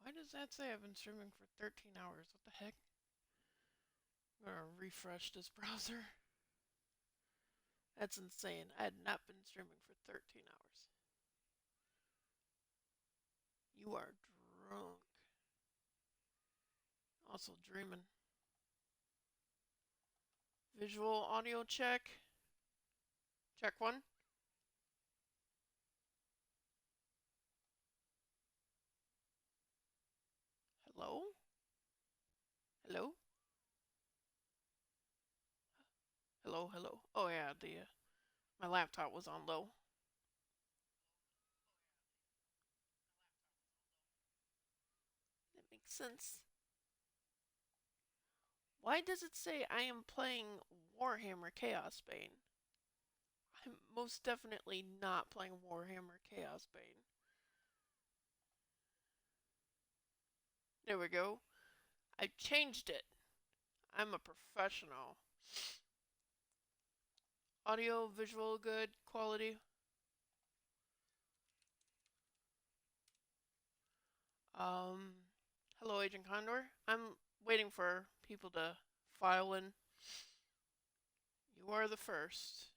Why does that say I've been streaming for 13 hours? What the heck? I'm gonna refresh this browser. That's insane. I had not been streaming for 13 hours. You are drunk. Also dreaming. Visual audio check. Check one. Hello? Hello? Hello, hello. Oh yeah, my laptop was on low. That makes sense. Why does it say I am playing Warhammer Chaos Bane? I'm most definitely not playing Warhammer Chaos Bane. There we go. I changed it. I'm a professional. Audio, visual, good quality. Hello, Agent Condor. I'm waiting for people to file in. You are the first.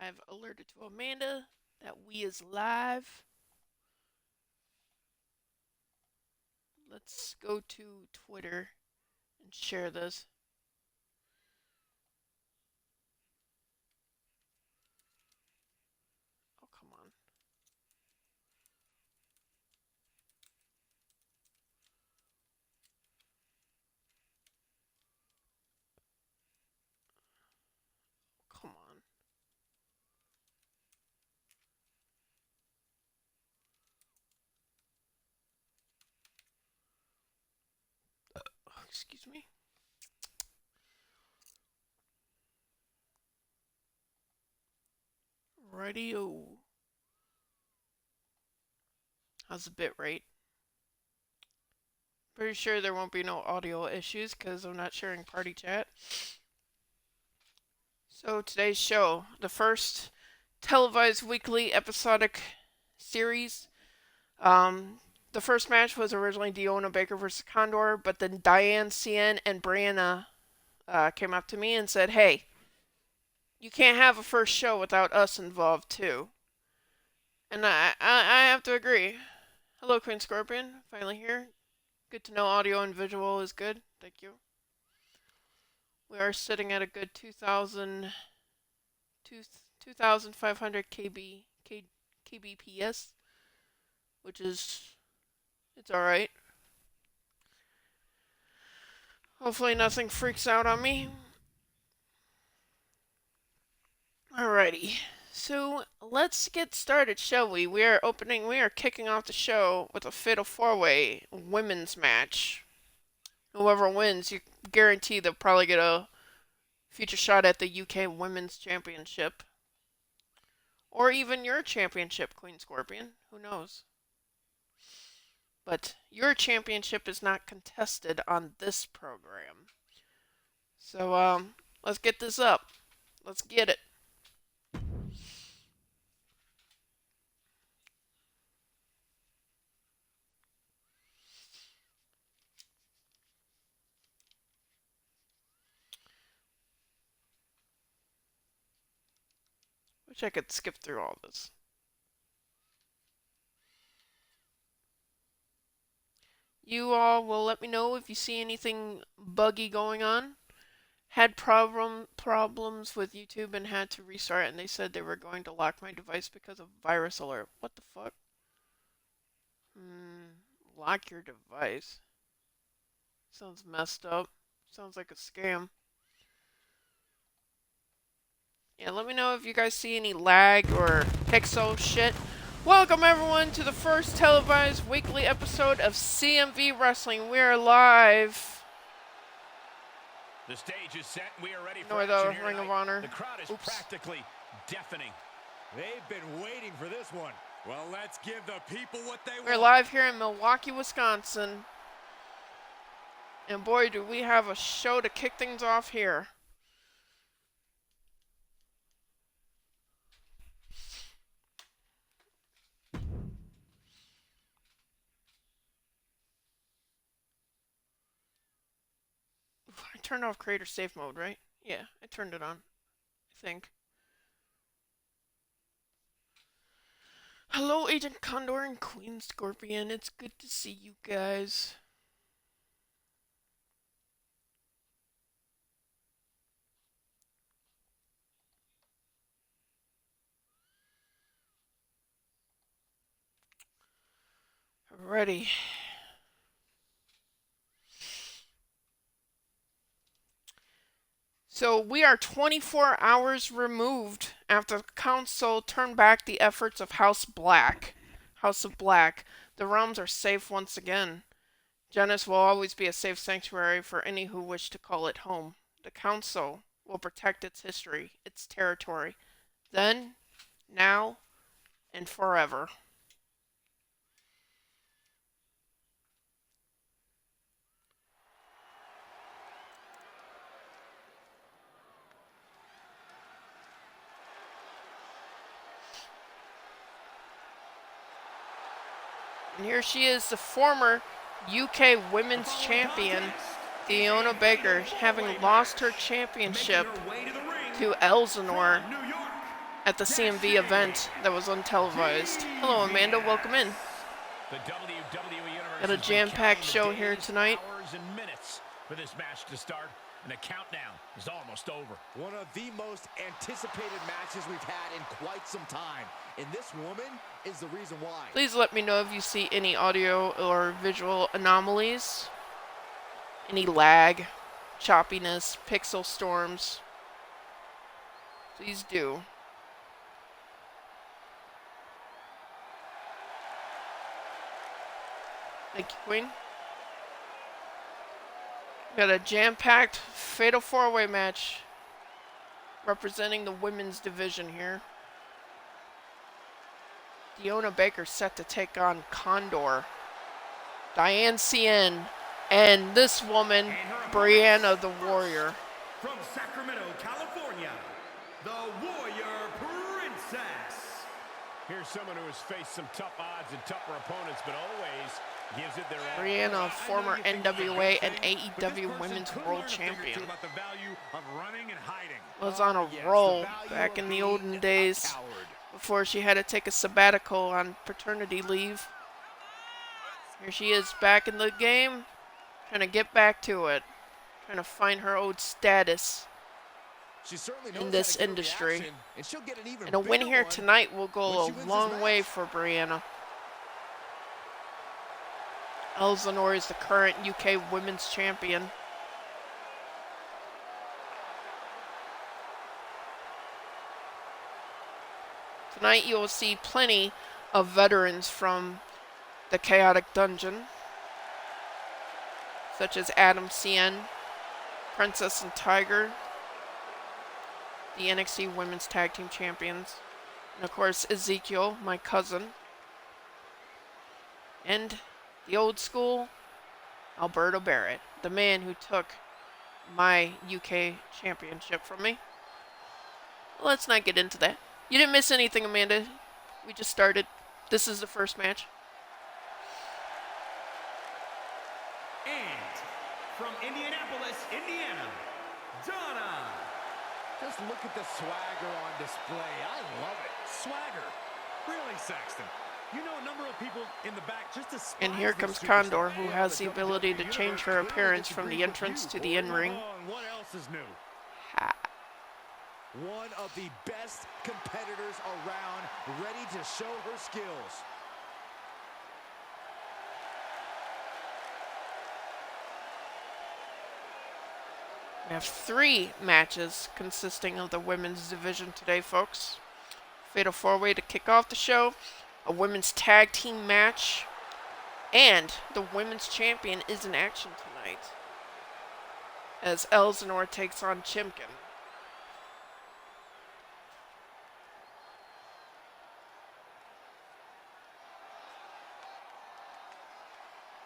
I've alerted to Amanda that we is live. Let's go to Twitter and share this. Oh, come on. Come on. Excuse me. Radio. How's the bit rate? Pretty sure there won't be no audio issues because I'm not sharing party chat. So today's show, the first televised weekly episodic series. The first match was originally Deonna Baker versus Condor, but then Diane Cien and Brianna came up to me and said, "Hey, you can't have a first show without us involved too." And I have to agree. Hello, Queen Scorpion, finally here. Good to know audio and visual is good. Thank you. We are sitting at a good 2,500 kbps, which is, it's alright. Hopefully nothing freaks out on me. Alrighty, so let's get started, shall we? We are kicking off the show with a fatal four-way women's match. Whoever wins, you guarantee they'll probably get a future shot at the UK Women's Championship. Or even your championship, Queen Scorpion. Who knows? But your championship is not contested on this program. So, let's get this up. Let's get it. Wish I could skip through all this. You all will let me know if you see anything buggy going on. Had problems with YouTube and had to restart, and they said they were going to lock my device because of virus alert. What the fuck? Lock your device. Sounds messed up. Sounds like a scam. Yeah, let me know if you guys see any lag or pixel shit. Welcome everyone to the first televised weekly episode of CMV Wrestling. We are live. The stage is set. We are ready for Nor action the here Ring of tonight. Honor. The crowd is practically deafening. They've been waiting for this one. Well, let's give the people what they want. We're live here in Milwaukee, Wisconsin. And boy, do we have a show to kick things off here. turned off creator safe mode, right? Yeah, I turned it on, I think. Hello, Agent Condor and Queen Scorpion. It's good to see you guys. Alrighty. So we are 24 hours removed after the council turned back the efforts of House of Black. The realms are safe once again. Genis will always be a safe sanctuary for any who wish to call it home. The council will protect its history, its territory, then, now, and forever. And here she is, the former UK Women's Champion, Fiona Baker, having lost her championship to Elsinore at the CMV event that was untelevised. Hello, Amanda. Welcome in. Got a jam-packed show here tonight. Hours and minutes for this match to start, and the countdown is almost over. One of the most anticipated matches we've had in quite some time. And this woman is the reason why. Please let me know if you see any audio or visual anomalies, any lag, choppiness, pixel storms. Please do. Thank you, Queen. Got a jam-packed Fatal 4-Way match representing the women's division here. Fiona Baker set to take on Condor, Diane CN, and this woman, Brianna the Warrior. From Sacramento, California, the Warrior Princess. Here's someone who has faced some tough odds and tougher opponents, but always gives it their all. Brianna, former NWA and AEW Women's World Champion, About the value of running and hiding. was on a roll back in the olden days before she had to take a sabbatical on paternity leave. Here she is back in the game, trying to get back to it, trying to find her old status in this industry. And a win here tonight will go a long way for Brianna. Elsinore is the current UK Women's Champion. Tonight you will see plenty of veterans from the Chaotic Dungeon, such as Adam CN, Princess and Tiger, the NXT Women's Tag Team Champions, and of course Ezekiel, my cousin, and the old school Alberto Barrett, the man who took my UK championship from me. Let's not get into that. You didn't miss anything, Amanda. We just started. This is the first match. And from Indianapolis, Indiana, Donna. Just look at the swagger on display. I love it. Swagger. Really, Saxton? You know a number of people in the back just despise And here comes Condor, who has the ability to change her appearance from the entrance to the in-ring. What else is new? One of the best competitors around, ready to show her skills. We have 3 matches consisting of the women's division today, folks. Fatal 4-Way to kick off the show, a women's tag team match, and the women's champion is in action tonight as Elsinore takes on Chimkin.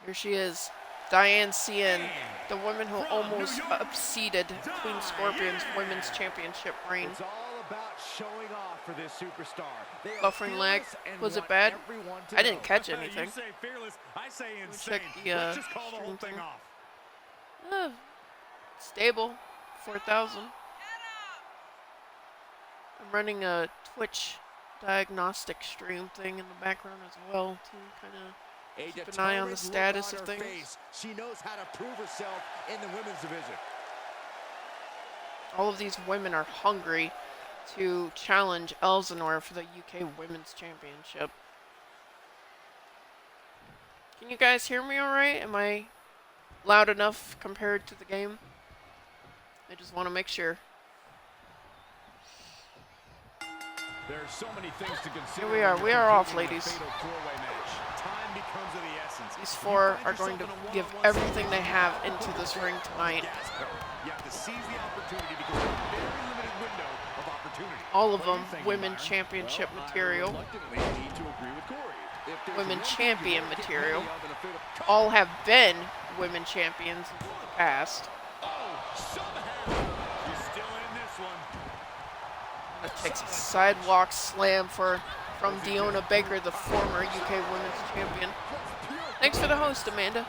Here she is, Diane CN, the woman who almost upseated Queen Scorpion's women's championship reign. It's all about showing off for this superstar. They are Buffering lag. fearless and Was it want bad? everyone to I didn't know. catch You anything. say fearless, I say me insane. check the, Let's just call the whole stream thing thing. off. Stable, 4,000. I'm running a Twitch diagnostic stream thing in the background as well to kind of keep an eye on the status of things. She knows how to prove herself in the women's division. All of these women are hungry to challenge Elsinore for the UK Women's Championship. Can you guys hear me all right? Am I loud enough compared to the game? I just want to make sure. There are so many things to consider. Here we are. We are off, ladies. Time becomes of the essence. These four are going to give everything they have into this ring tonight. You have to seize the opportunity because there's a very limited window of opportunity. All of them women championship material. Women champion material. All have been women champions in the past. It takes a sidewalk slam from Deonna Baker, the former UK Women's Champion. Thanks for the host, Amanda.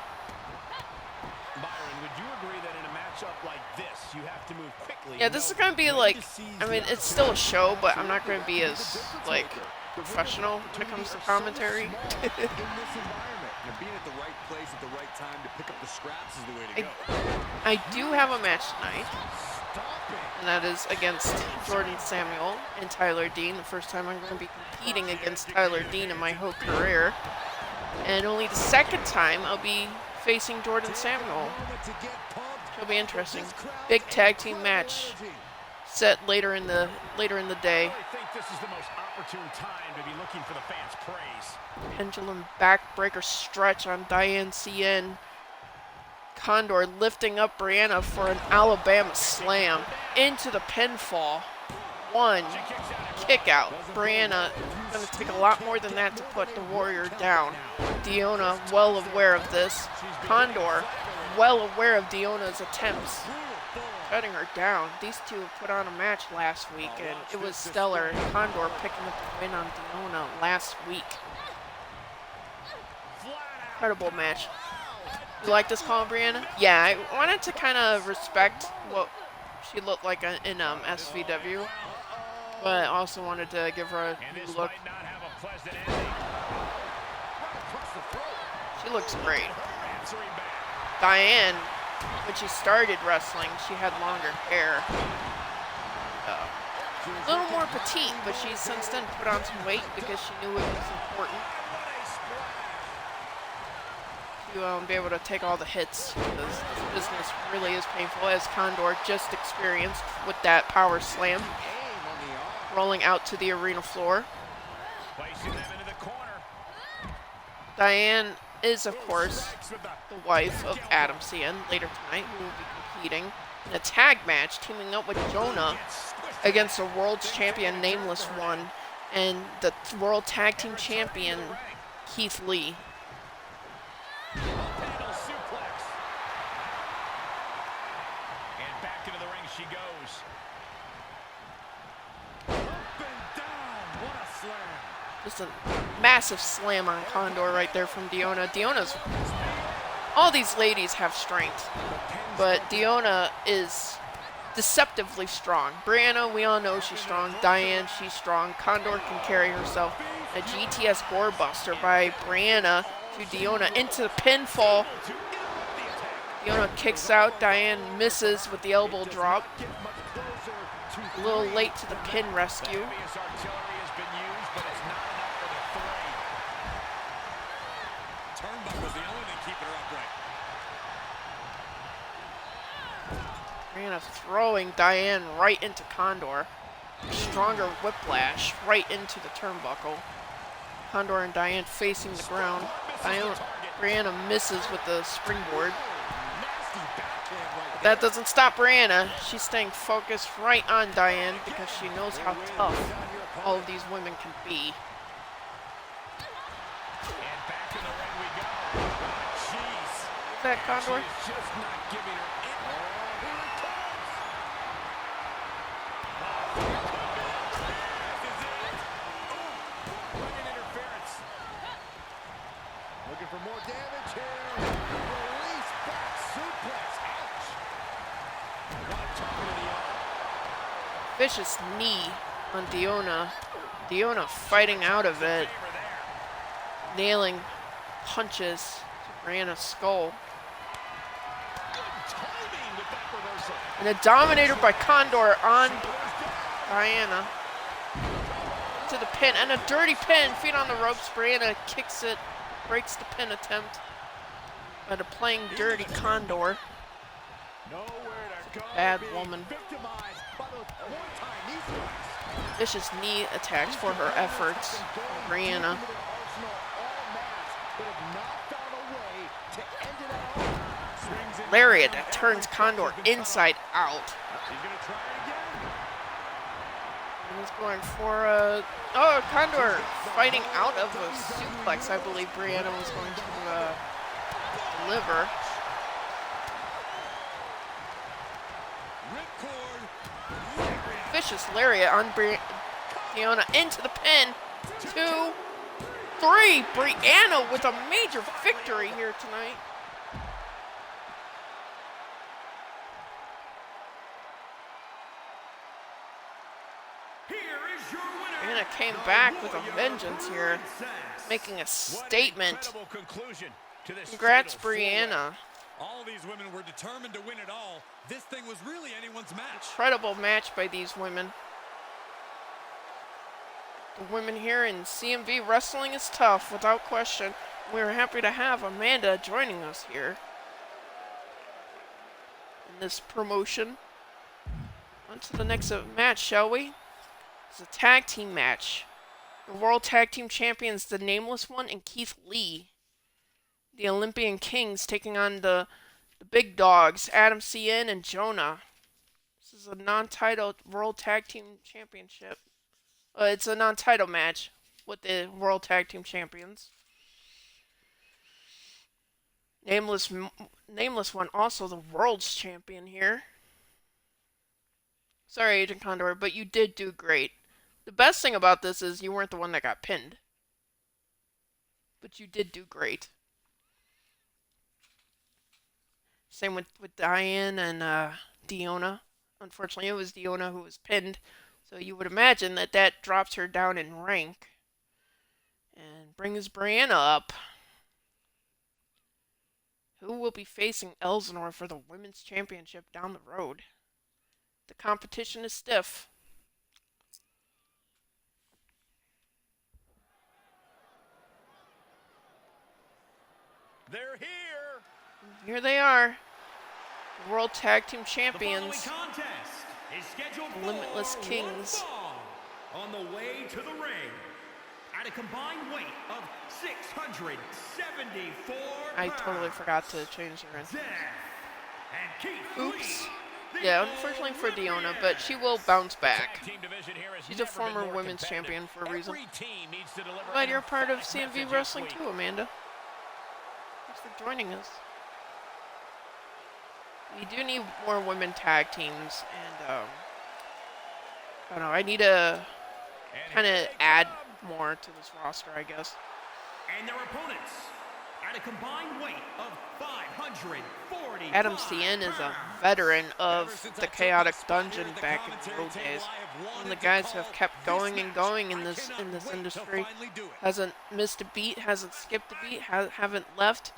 Byron, would you agree that in a matchup like this, you have to move quickly? Yeah, this is going to be like, I mean, it's still a show, but I'm not going to be as, like, professional when it comes to commentary. In this environment, being at the right place at the right time to pick up the scraps is the way to go. I do have a match tonight, and that is against Jordan Samuel and Tyler Dean. The first time I'm going to be competing against Tyler Dean in my whole career. And only the second time I'll be facing Jordan Samuel. It'll be interesting. Big tag team match set later in the day. I think this is the most opportune time to be looking for the fans' praise. Pendulum backbreaker stretch on Diane CN. Condor lifting up Brianna for an Alabama slam into the pinfall. One kick out. Brianna going to take a lot more than that to put the Warrior down. Deonna well aware of this. Condor well aware of Deonna's attempts, cutting her down. These two put on a match last week, and it was stellar. Condor picking up the win on Deonna last week. Incredible match. You like this call, Brianna? Yeah, I wanted to kind of respect what she looked like in SVW, but I also wanted to give her a new look. She looks great. Diane, when she started wrestling, she had longer hair. A little more petite, but she's since then put on some weight because she knew it was important to be able to take all the hits, because this business really is painful, as Condor just experienced with that power slam, rolling out to the arena floor. Diane is, of course, the wife of Adam CN later tonight, who will be competing in a tag match, teaming up with Jonah against the world's champion, Nameless One, and the world tag team champion, Keith Lee. She goes. Just a massive slam on Condor right there from Deonna. Deonna's, all these ladies have strength, but Deonna is deceptively strong. Brianna, we all know she's strong. Diane, she's strong. Condor can carry herself. A GTS gore buster by Brianna to Deonna into the pinfall. Deonna kicks out. Diane misses with the elbow drop. A little late to the pin rescue. Brianna throwing Diane right into Condor. Stronger whiplash right into the turnbuckle. Condor and Diane facing the ground. Brianna misses with the springboard. But that doesn't stop Brianna. She's staying focused right on Diane because she knows how tough all of these women can be. Is that Condor? Looking for more damage here. Release back suplex. Ouch. Vicious knee on Diona. Diona fighting out of it. Nailing punches to Brianna's skull. And a dominator by Condor on Diana. To the pin, and a dirty pin. Feet on the ropes. Brianna kicks it. Breaks the pin attempt. By the playing dirty Condor. Bad woman. Vicious knee attacks for her efforts. Brianna. Lariat that turns Condor inside out. He's going for a... Oh, Condor fighting out of a suplex. I believe Brianna was going to deliver. Vicious lariat on Diona into the pin. 2, 3. Brianna with a major victory here tonight. Brianna came back with a vengeance here, making a statement. Congrats, Brianna. All these women were determined to win it all. This thing was really anyone's match. Incredible match by these women. The women here in CMV Wrestling is tough, without question. We're happy to have Amanda joining us here in this promotion. On to the next match, shall we? It's a tag team match. The World Tag Team Champions, the Nameless One and Keith Lee. The Olympian Kings taking on the big dogs, Adam CN and Jonah. This is a non-title World Tag Team Championship. It's a non-title match with the World Tag Team Champions. Nameless One, also the World's Champion here. Sorry, Agent Condor, but you did do great. The best thing about this is you weren't the one that got pinned. But you did do great. Same with Diane and Diona. Unfortunately, it was Diona who was pinned. So you would imagine that drops her down in rank. And brings Brianna up. Who will be facing Elsinore for the Women's Championship down the road? The competition is stiff. They're here. Here they are. The World Tag Team Champions. The following contest is scheduled for Limitless Kings. one fall on the way to the ring. At a combined weight of 674 I totally forgot to change her in. Death and Keith Oops. Lee, Yeah, unfortunately for Diona, but she will bounce back. Tag team division here has She's a never been former more women's competitive. champion for a reason. Every team needs to deliver Glad an you're a part of emphatic CMV message Wrestling each week. too, Amanda. Thanks for joining us. We do need more women tag teams, and I don't know, I need to kind of add more to this roster, I guess. and their opponents at a combined weight of 540. Adam CN is a veteran of the Chaotic Dungeon back in the old days. One of the guys who have kept going and going in this industry. Hasn't missed a beat, hasn't skipped a beat, haven't left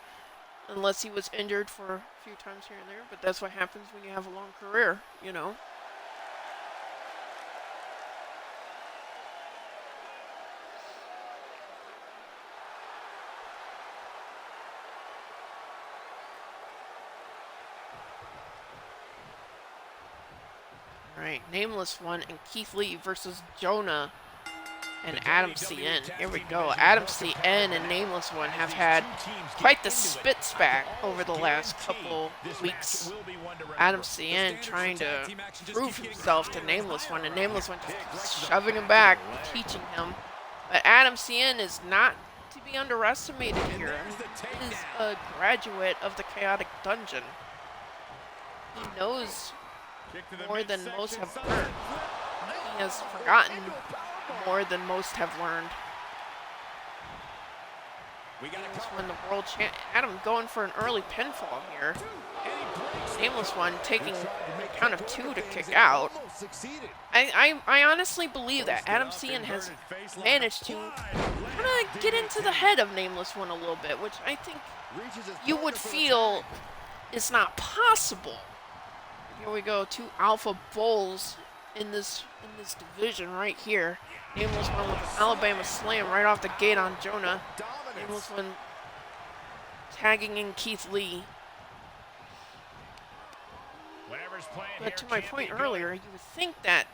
unless he was injured for a few times here and there. But that's what happens when you have a long career, you know. Alright, Nameless One and Keith Lee versus Jonah and Adam CN. Here we go. Adam CN and Nameless One have had quite the spit spat over the last couple weeks. Adam CN trying to prove himself to Nameless One, and Nameless One just shoving him back, teaching him. But Adam CN is not to be underestimated here. He is a graduate of the Chaotic Dungeon. He knows more than most have learned. He has forgotten more than most have learned. He's won the world champ. Adam going for an early pinfall here. Nameless One taking count of 2 to kick out. I honestly believe that Adam Cien has managed to kind of get into the head of Nameless One a little bit, which I think you would feel is not possible. Here we go, 2 alpha bulls in this division right here. Nameless One with an Alabama slam right off the gate on Jonah. Nameless One tagging in Keith Lee. But to my point earlier, you would think that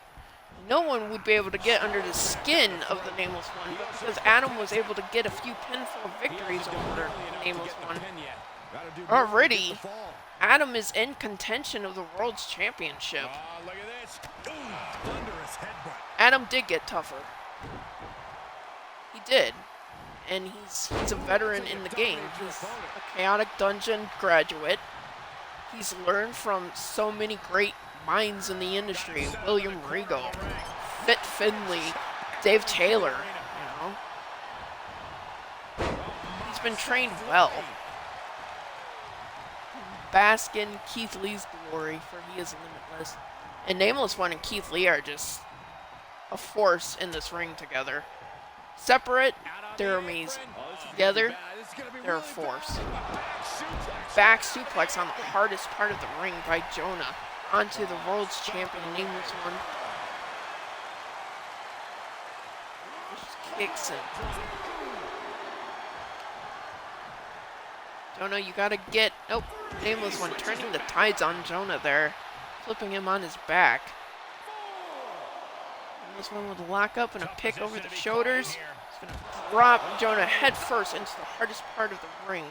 no one would be able to get under the skin of the Nameless One, but because Adam was able to get a few pinfall victories over the Nameless One, already Adam is in contention of the World's Championship. Look at this. Thunderous headbutt. Adam did get tougher. He did. And he's a veteran in the game. He's a Chaotic Dungeon graduate. He's learned from so many great minds in the industry. William Regal, Fit Finley, Dave Taylor, you know. He's been trained well. Bask in Keith Lee's glory, for he is limitless. And Nameless One and Keith Lee are just a force in this ring together. Separate, they're amazing. Together, they're a force. Back suplex on the hardest part of the ring by Jonah onto the World's Champion, Nameless One. Just kicks him. Jonah, you gotta get... Nope. Nameless One turning the tides on Jonah there. Flipping him on his back. Nameless One with a lock up and a pick over the shoulders. He's gonna drop Jonah head first into the hardest part of the ring.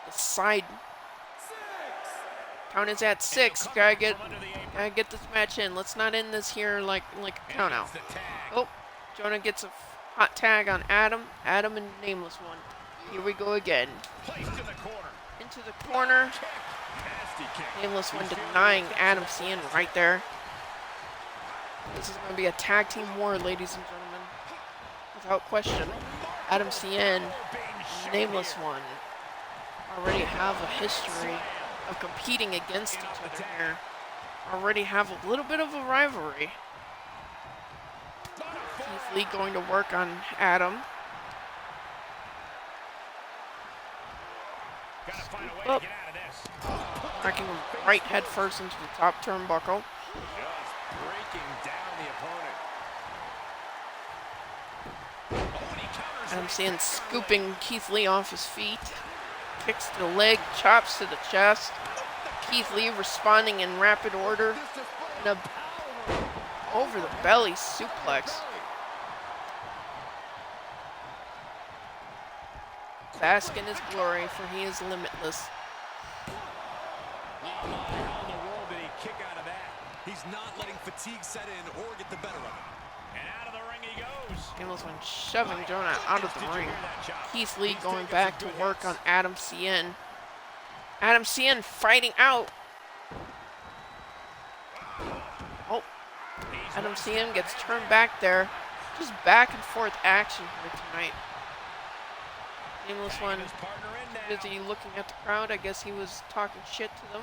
The side. Count is at 6. Gotta get this match in. Let's not end this here like a count out. Oh, Jonah gets a hot tag on Adam. Adam and Nameless One. Here we go again. Into the corner. Nameless One denying Adam Cien right there. This is going to be a tag team war, ladies and gentlemen. Without question. Adam Cien, Nameless One already have a history of competing against each other here. Already have a little bit of a rivalry. Keith Lee going to work on Adam. Up. Cracking him right head first into the top turnbuckle. Adam Cien scooping Keith Lee off his feet. Kicks to the leg, chops to the chest. Keith Lee responding in rapid order. And a over the belly suplex. Bask in his glory, for he is limitless. How in the world did he kick out of that? He's not letting fatigue set in or get the better of him. And out of the ring he goes. Nameless One shoving Jonah out of the ring. Keith Lee going back to work on Adam Cien. Adam Cien fighting out. Oh, Adam Cien gets turned back there. Just back and forth action here tonight. Nameless One busy looking at the crowd. I guess he was talking shit to them.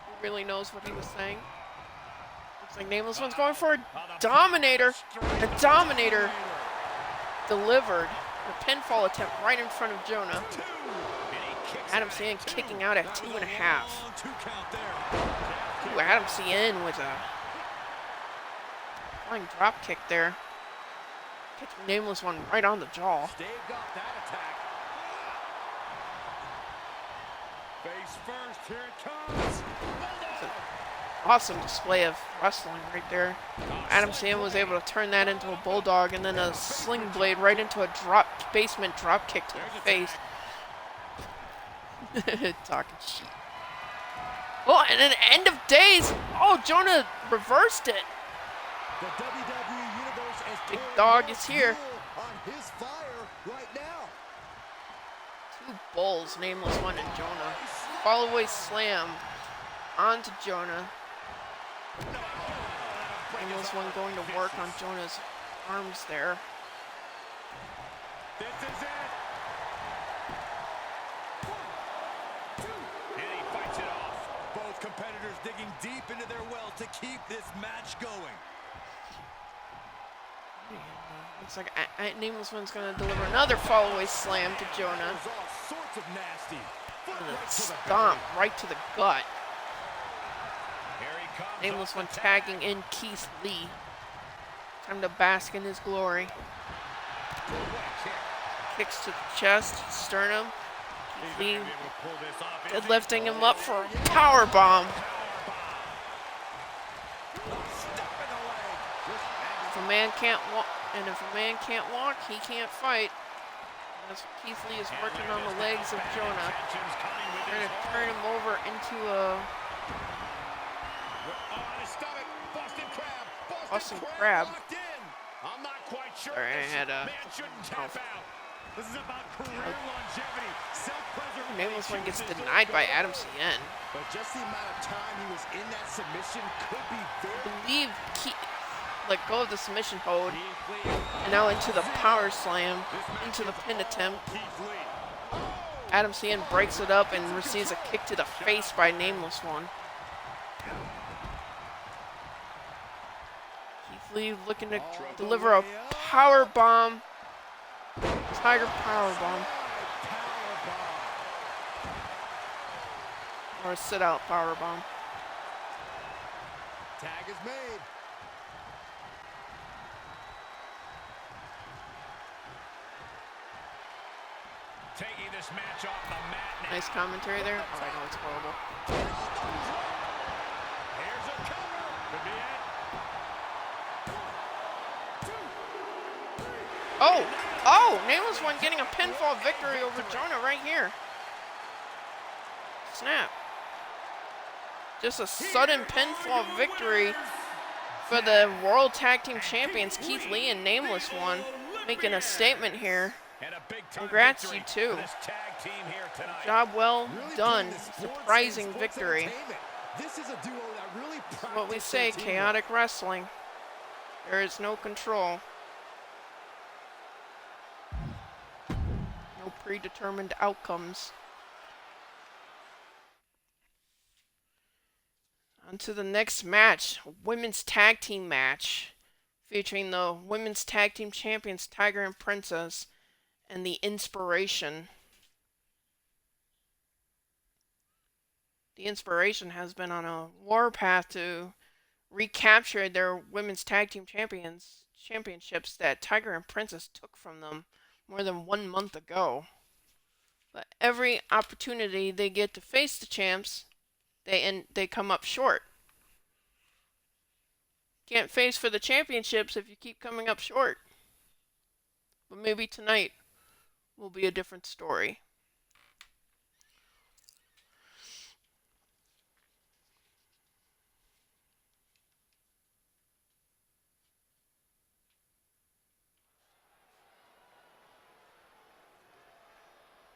Who really knows what he was saying? Looks like Nameless One's going for a Dominator. The Dominator delivered a pinfall attempt right in front of Jonah. Adam Cien kicking out at 2.5. Ooh, Adam Cien with a flying drop kick there. Catching Nameless One right on the jaw. Staved off that attack. Face first, here it comes. It's an awesome display of wrestling right there. Adam Cien was able to turn that into a bulldog and then a sling blade right into a basement drop kick to the face. Talking shit. Oh, and an end of days. Oh, Jonah reversed it. The WWE Universe is Big dog is here. on his fire right now. 2 bulls, Nameless One and Jonah. Fall away slam onto Jonah. Nameless One going to work on Jonah's arms there. This is it. deep into their well to keep this match going. Looks like Nameless One's gonna deliver another fallaway slam to Jonah. There's all sorts of nasty. And a stomp right to the gut. Here he comes. Nameless One tagging in Keith Lee. Time to bask in his glory. Kicks to the chest, sternum. Keith Lee deadlifting him up for a power bomb. If a man can't walk, he can't fight. That's what Keith Lee is working on the legs of Jonah. They're gonna turn him over into a Boston Crab. I'm not quite sure. Sorry, I had a. Man shouldn't tap out. This is about career longevity, self-preservation. Nameless One gets denied by Adam Cien. But just the amount of time he was in that submission could be very. I believe let go of the submission hold, and now into the power slam, into the pin attempt. Adam Cien breaks it up and receives a kick to the face by Nameless One. Keith Lee looking to deliver a power bomb. Tiger power bomb. Or a sit out power bomb. Tag is made. Taking this match off the mat now. Nice commentary there. Oh, I know it's horrible. Here's a cover. Could be it. Oh, Nameless One getting a pinfall victory over Jonah right here. Snap. Just a sudden pinfall victory for the World Tag Team Champions, Keith Lee and Nameless One, making a statement here. And a big time Congrats, victory you two. for this tag team here tonight. Job well Really done. putting the sports Surprising in sports victory. entertainment. This is a duo that really What we say, practiced their chaotic wrestling. There is no control. No predetermined outcomes. On to the next match, a women's tag team match, featuring the women's tag team champions Tiger and Princess and the Inspiration. The Inspiration has been on a warpath to recapture their women's tag team championships that Tiger and Princess took from them more than 1 month ago. But every opportunity they get to face the champs, they come up short. Can't face for the championships if you keep coming up short. But maybe tonight will be a different story.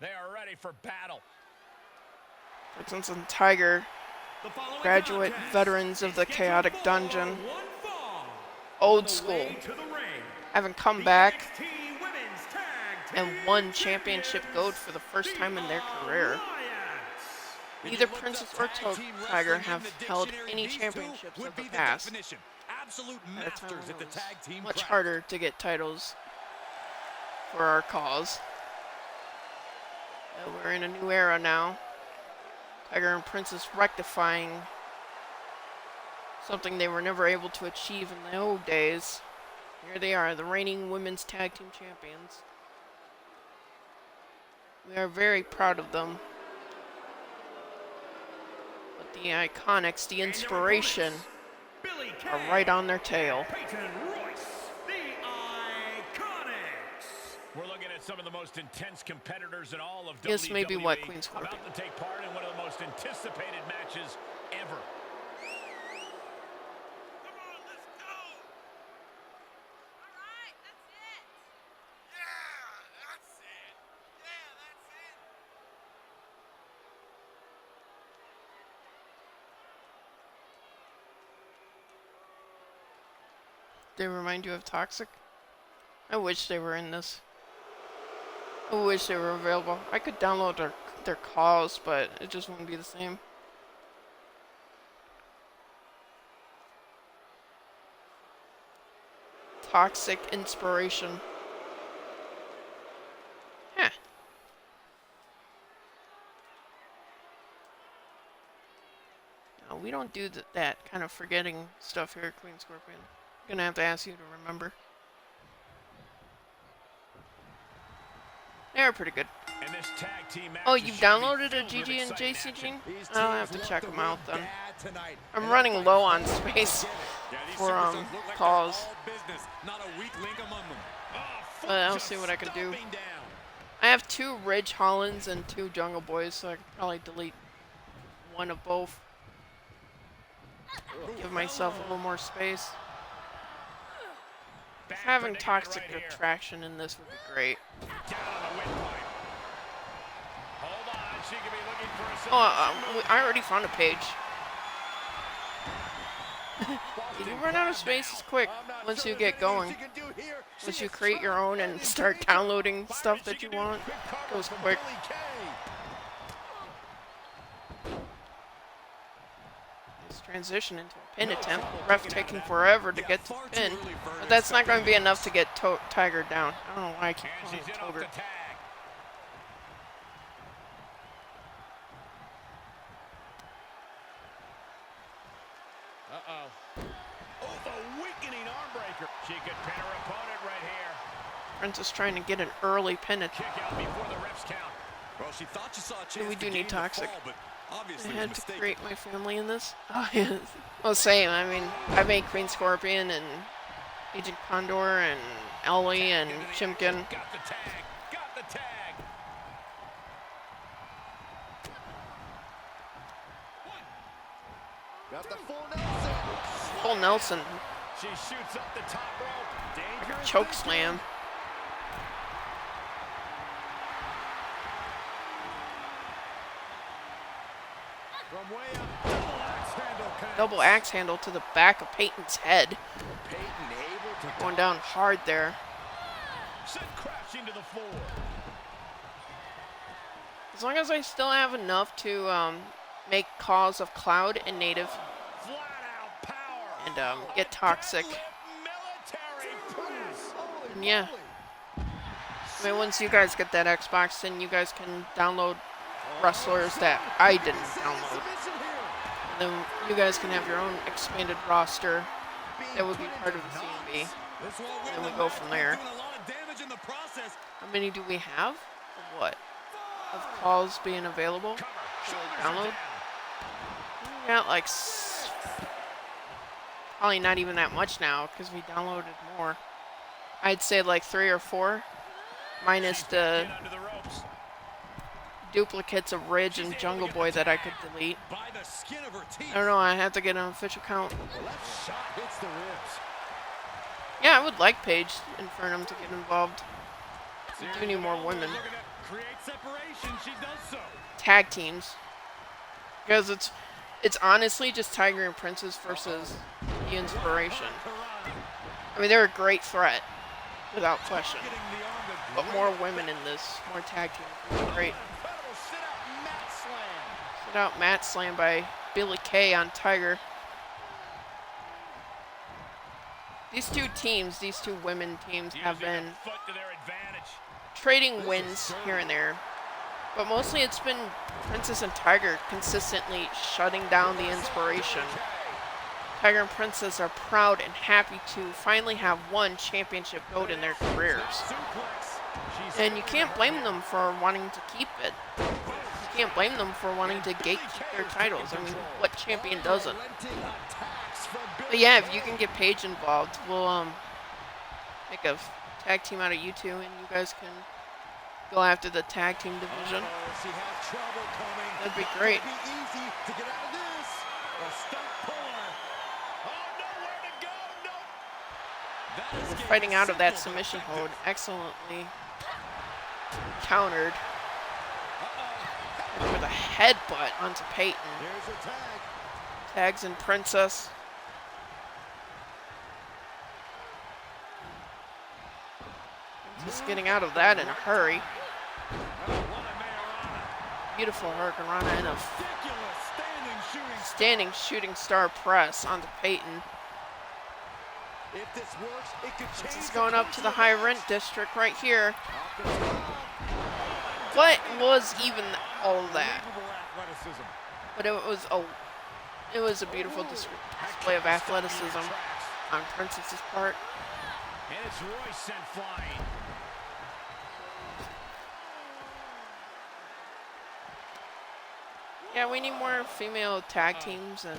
They are ready for battle. Princess and Tiger, graduate veterans of the Chaotic Dungeon, old school, haven't come back and won championship gold for the first time in their career. Neither Princess or Tiger have held any championships of the past. At a time when it was much harder to get titles for our cause. We're in a new era now. Tiger and Princess rectifying something they were never able to achieve in the old days. Here they are, the reigning women's tag team champions. We are very proud of them. But the Iconics, the Inspiration, are right on their tail. We're looking at some of the most intense competitors in all of WWE. This may be what Queen Scorpion. About to take part in one of the most anticipated matches ever. They remind you of Toxic? I wish they were in this. I wish they were available. I could download their calls, but it just wouldn't be the same. toxic inspiration. Huh. No, we don't do that kind of forgetting stuff here, Queen Scorpion. I'm gonna have to ask you to remember. They're pretty good. And this tag team match Oh, is you've sure to be downloaded a filled with GG and exciting JCG? action. I'll have to check them out then. Tonight. I'm running low on space Yeah, these for superstars look like they're calls. all business, not a weak link among them. Oh, I'll just see what I can do. stomping down. I have 2 Ridge Hollands and 2 Jungle Boys, so I could probably delete one of both. Give myself a little more space. Back Having predicament toxic right here. attraction in this would be great. Down on the windpipe. Hold on, she could be looking for a Oh, I already found a page. You run out of spaces quick once you get going. Once you create your own and start downloading stuff that you want, it goes quick. Let's transition into a pin attempt. Ref taking forever to get to the pin, but that's not going to be enough to get Tiger down. I don't know why I keep And calling she's it in off the Toger. tag. Uh-oh. Oh, the weakening arm breaker. She could pin her opponent right here. Princess trying to get an early pin Kick attempt. out before the refs count. Well, she thought she saw a chance We to do gain need the toxic. fall, but I obviously was had to mistaken. create my family in this. Oh, yeah. Well, same. I mean, I made Queen Scorpion and Agent Condor and Ellie and Chimkin. Got the tag. Got the tag. Got the full Nelson. Full Nelson. She shoots up the top rope. Dangerous. Choke slam. From way up. Double axe handle connects. Double axe handle to the back of Peyton's head. Peyton able to Going down hard there. Sent crashing to the floor. As long as I still have enough to make calls of Cloud and Native Flat out power. and get toxic. Military press. And yeah. I mean, once you guys get that Xbox, then you guys can download wrestlers that I didn't download. And then you guys can have your own expanded roster that would be part of the CMV. And then we go from there. How many do we have? Of what? Of calls being available? Cover. Can we Shoulders are download? down. We got like probably not even that much now because we downloaded more. I'd say like 3 or 4, minus the Get under the ropes. duplicates of Ridge and Jungle Boy that I could delete. by the skin of her teeth. I don't know, I have to get an official count. Left shot hits the ribs. Yeah, I would like Paige Infernum to get involved. We do need more women. Looking to create separation. She does so. Tag teams. Because it's honestly just Tiger and Princess versus the Inspiration. I mean, they're a great threat, without question. Getting the arm to But more women in this, more tag teams would be great. Incredible sit-up mat slam. Sit out mat slam by Billy Kay on Tiger. These two teams, these two women teams, have Using been the foot to their advantage. trading wins here and there. But mostly it's been Princess and Tiger consistently shutting down the Inspiration. Tiger and Princess are proud and happy to finally have one championship gold in their careers. Suplex. She's And you can't blame them for wanting to keep it. You can't blame them for wanting to gatekeep their titles. I mean, what champion doesn't? But yeah, if you can get Paige involved, we'll make a tag team out of you two, and you guys can go after the tag team division. She had trouble coming. That'd be great. It'd be easy to get out of this. a stunt puller. Oh, nowhere to go. No. That We're escape fighting is out of that simple but submission effective. hold. Excellently countered. With a headbutt onto Peyton. Here's a tag. Tags in Princess. Just getting out of that in a hurry. Oh, what a Mayorana. Beautiful Hurricanrana and a Ridiculous standing shooting. standing shooting star press onto Peyton. If this works, it could change. This is going up to the high rent district right here. What was even all that? But it was a beautiful display of athleticism on Princess's part. And it's Royce sent flying. Yeah, we need more female tag teams, and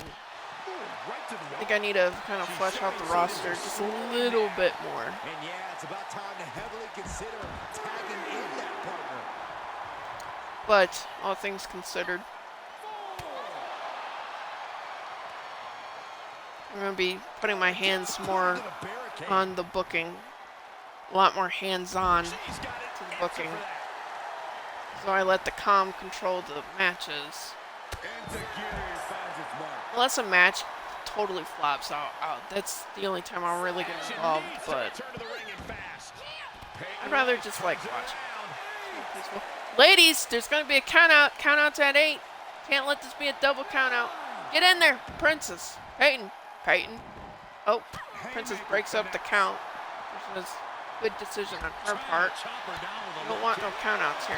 I think I need to kind of flesh out the roster just a little bit more. And yeah, it's about time to heavily consider tagging in that partner. But all things considered, I'm going to be putting my hands more on the booking, a lot more hands-on to the booking. So I let the comm control the matches. Unless a match totally flops out. That's the only time I'll really get involved, but I'd rather just like watch it. Ladies, there's going to be a count out. Count out's at 8. Can't let this be a double count out. Get in there, Princess. Peyton. Oh, Princess breaks up the count, which was a good decision on her part. You don't want no count outs here.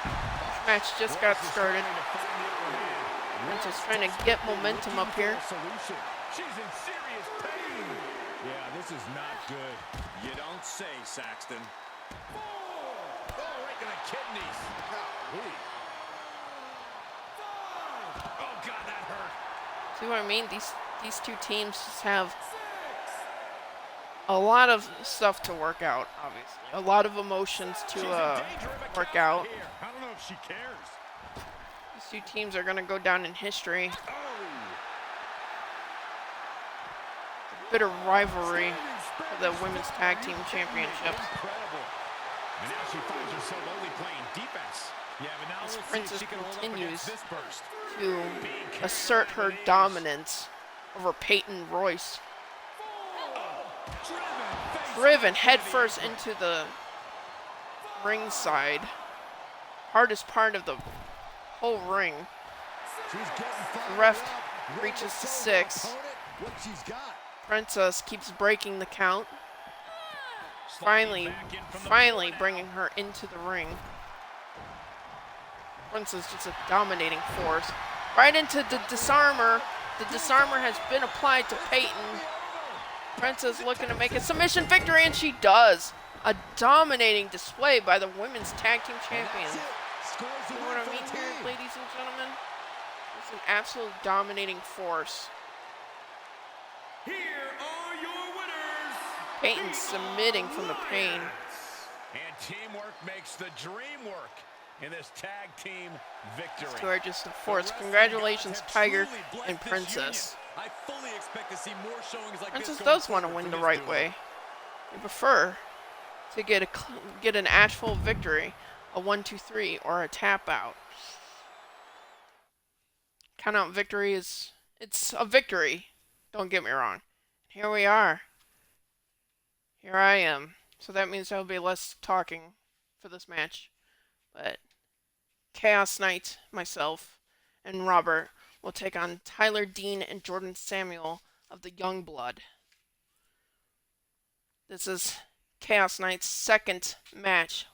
This match just got started. Princess trying to get momentum up here. She's in serious pain. Yeah, this is not good. You don't say, Saxton. Oh, right to the kidneys. Oh, God, that hurt. See what I mean? These two teams just have a lot of stuff to work out, obviously. A lot of emotions to work out. I don't know if she cares. These two teams are going to go down in history. A bitter rivalry for the Women's Tag Team Championships. And now she finds herself only playing defense. Yeah, but now As we'll see Princess if she can hold up continues against this burst. to assert her dominance over Peyton Royce. Driven headfirst into the ringside. Hardest part of the whole ring. The ref reaches to 6. Princess keeps breaking the count. Finally bringing her into the ring. Princess just a dominating force. Right into the disarmer. The disarmer has been applied to Peyton. Princess looking to make a submission victory, and she does. A dominating display by the Women's Tag Team Champions. You know what I mean here, ladies and gentlemen? It's an absolute dominating force. Here are your winners. Peyton submitting from the pain. And teamwork makes the dream work in this tag team victory. These two are just a force. Congratulations, Tiger and Princess. I fully expect to see more showings like Princess this does want to win the right way. They prefer to get an actual victory, a 1-2-3, or a tap out. Count out victory it's a victory. Don't get me wrong. Here we are. Here I am. So that means there'll be less talking for this match. But Chaos Knight, myself, and Robert will take on Tyler Dean and Jordan Samuel of the Youngblood. This is Chaos Knight's second match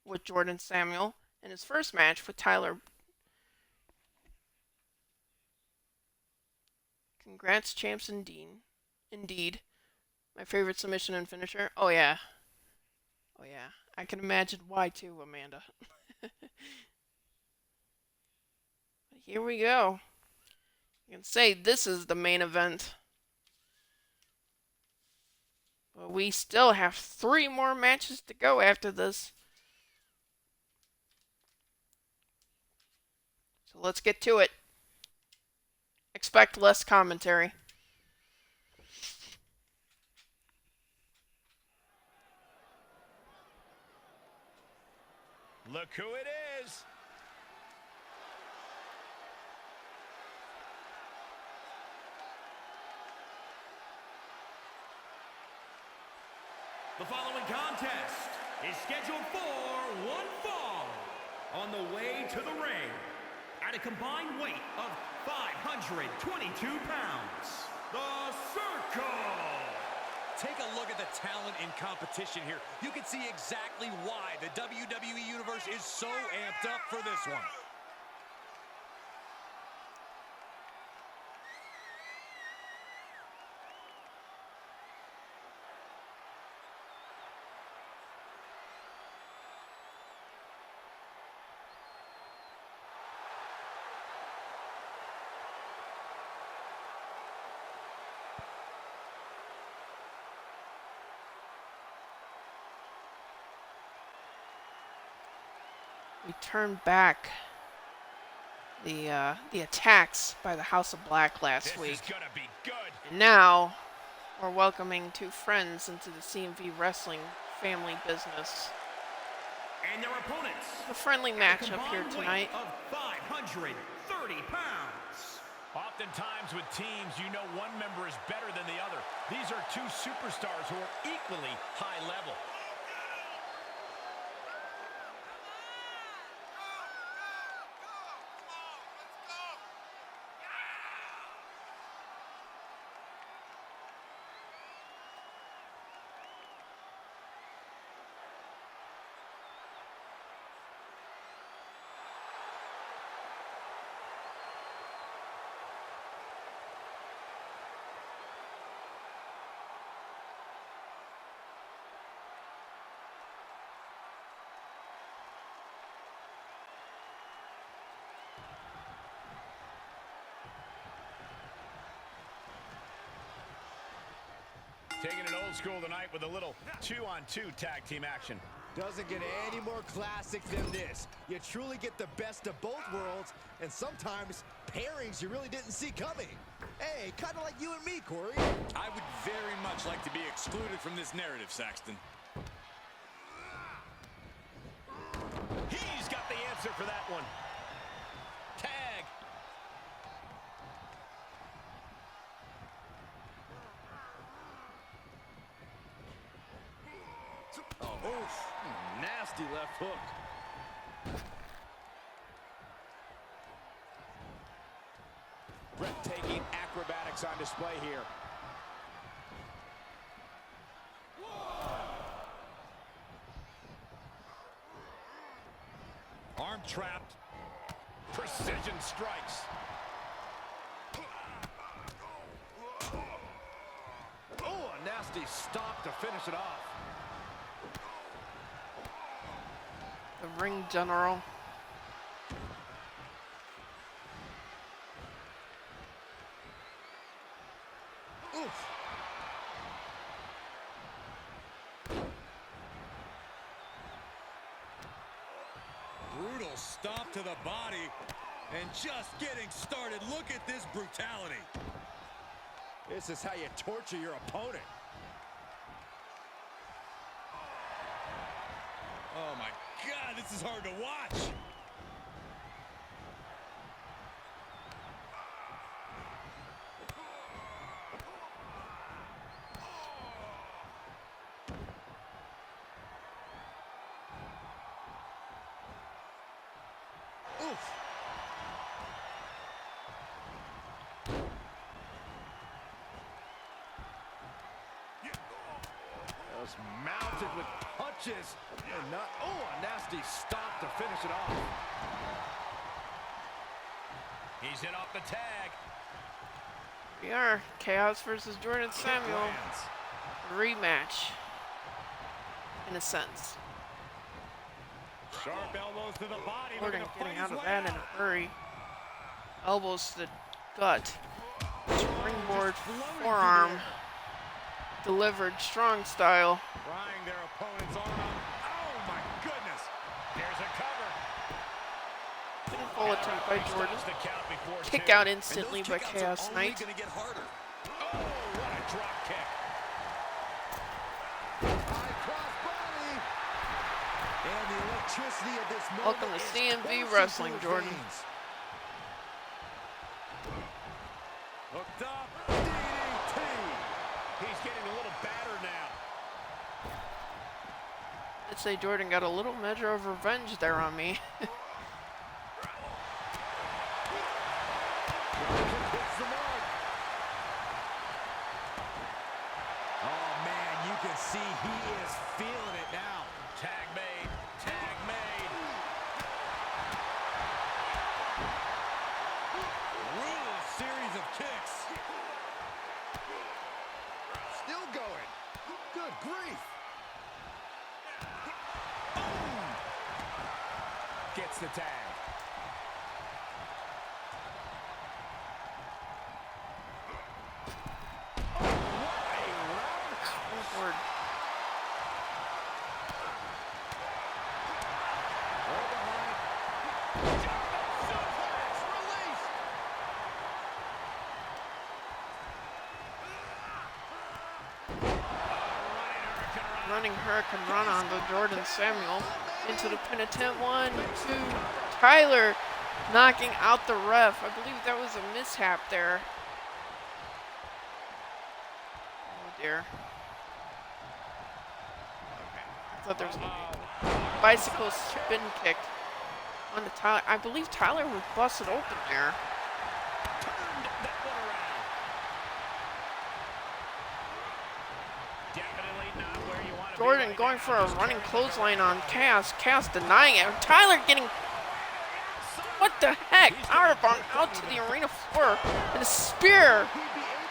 with Jordan Samuel, and his first match with Tyler. Congrats, Champs and Dean. Indeed. My favorite submission and finisher. Oh yeah. I can imagine why too, Amanda. Here we go. You can say this is the main event. But we still have 3 more matches to go after this. So let's get to it. Expect less commentary. Look who it is. The following contest is scheduled for one fall. On the way to the ring, at a combined weight of 522 pounds, the Circle. Take a look at the talent in competition here. You can see exactly why the WWE Universe is so amped up for this one. We turned back the attacks by the House of Black last week. This is gonna be good. And now we're welcoming two friends into the CMV Wrestling family business. And their opponents. A friendly at a matchup here combined tonight. weight of 530 pounds. Oftentimes with teams, you know one member is better than the other. These are two superstars who are equally high level. Taking it old school tonight with a little 2-on-2 tag team action. Doesn't get any more classic than this. You truly get the best of both worlds, and sometimes pairings you really didn't see coming. Hey, kind of like you and me, Corey. I would very much like to be excluded from this narrative, Saxton. He's got the answer for that one. Tag. Oh, nasty left hook. Breathtaking acrobatics on display here. Arm trapped. Precision strikes. Oh, a nasty stop to finish it off. The ring general. Oof. Brutal stop to the body, and just getting started. Look at this brutality. This is how you torture your opponent. Oh my God, this is hard to watch. Oof. Just mounted with punches and not. Oh, a nasty stop to finish it off. He's in off the tag. We are Chaos versus Jordan Samuel. Lands. Rematch. In a sense. Sharp elbows to the body. Jordan looking to getting fight out his of way that in a hurry. Elbows to the gut. Springboard forearm. Delivered strong style. Prying their opponent's arm out. Oh my goodness. There's a cover. Full attempt by Jordan. Stops the count before Kick two. out instantly by Chaos Only Knight. gonna get harder. Oh, what a drop kick. High cross body. And the electricity of this moment. Welcome to is CMV coursing Wrestling, through his Jordan. veins. Hooked up. DDT. He's getting a little battered now. I'd say Jordan got a little measure of revenge there on me. Hits the mark. he is feeling it now. Tag made. Tag made. Ruthless series of kicks. Still going. Good grief. Gets the tag. Lord. Running Hurricane Run on the Jordan Samuel into the pin attempt. 1, 2. Tyler knocking out the ref. I believe that was a mishap there. Oh dear. Okay. I thought there was a bicycle spin kick on the Tyler. I believe Tyler was busted open there. Turned that one around. Definitely not where you want to be Jordan right going now. for a Just running careful. clothesline on Chaos. Chaos denying it. Tyler getting... What the heck? Powerbomb out to the arena floor. And a spear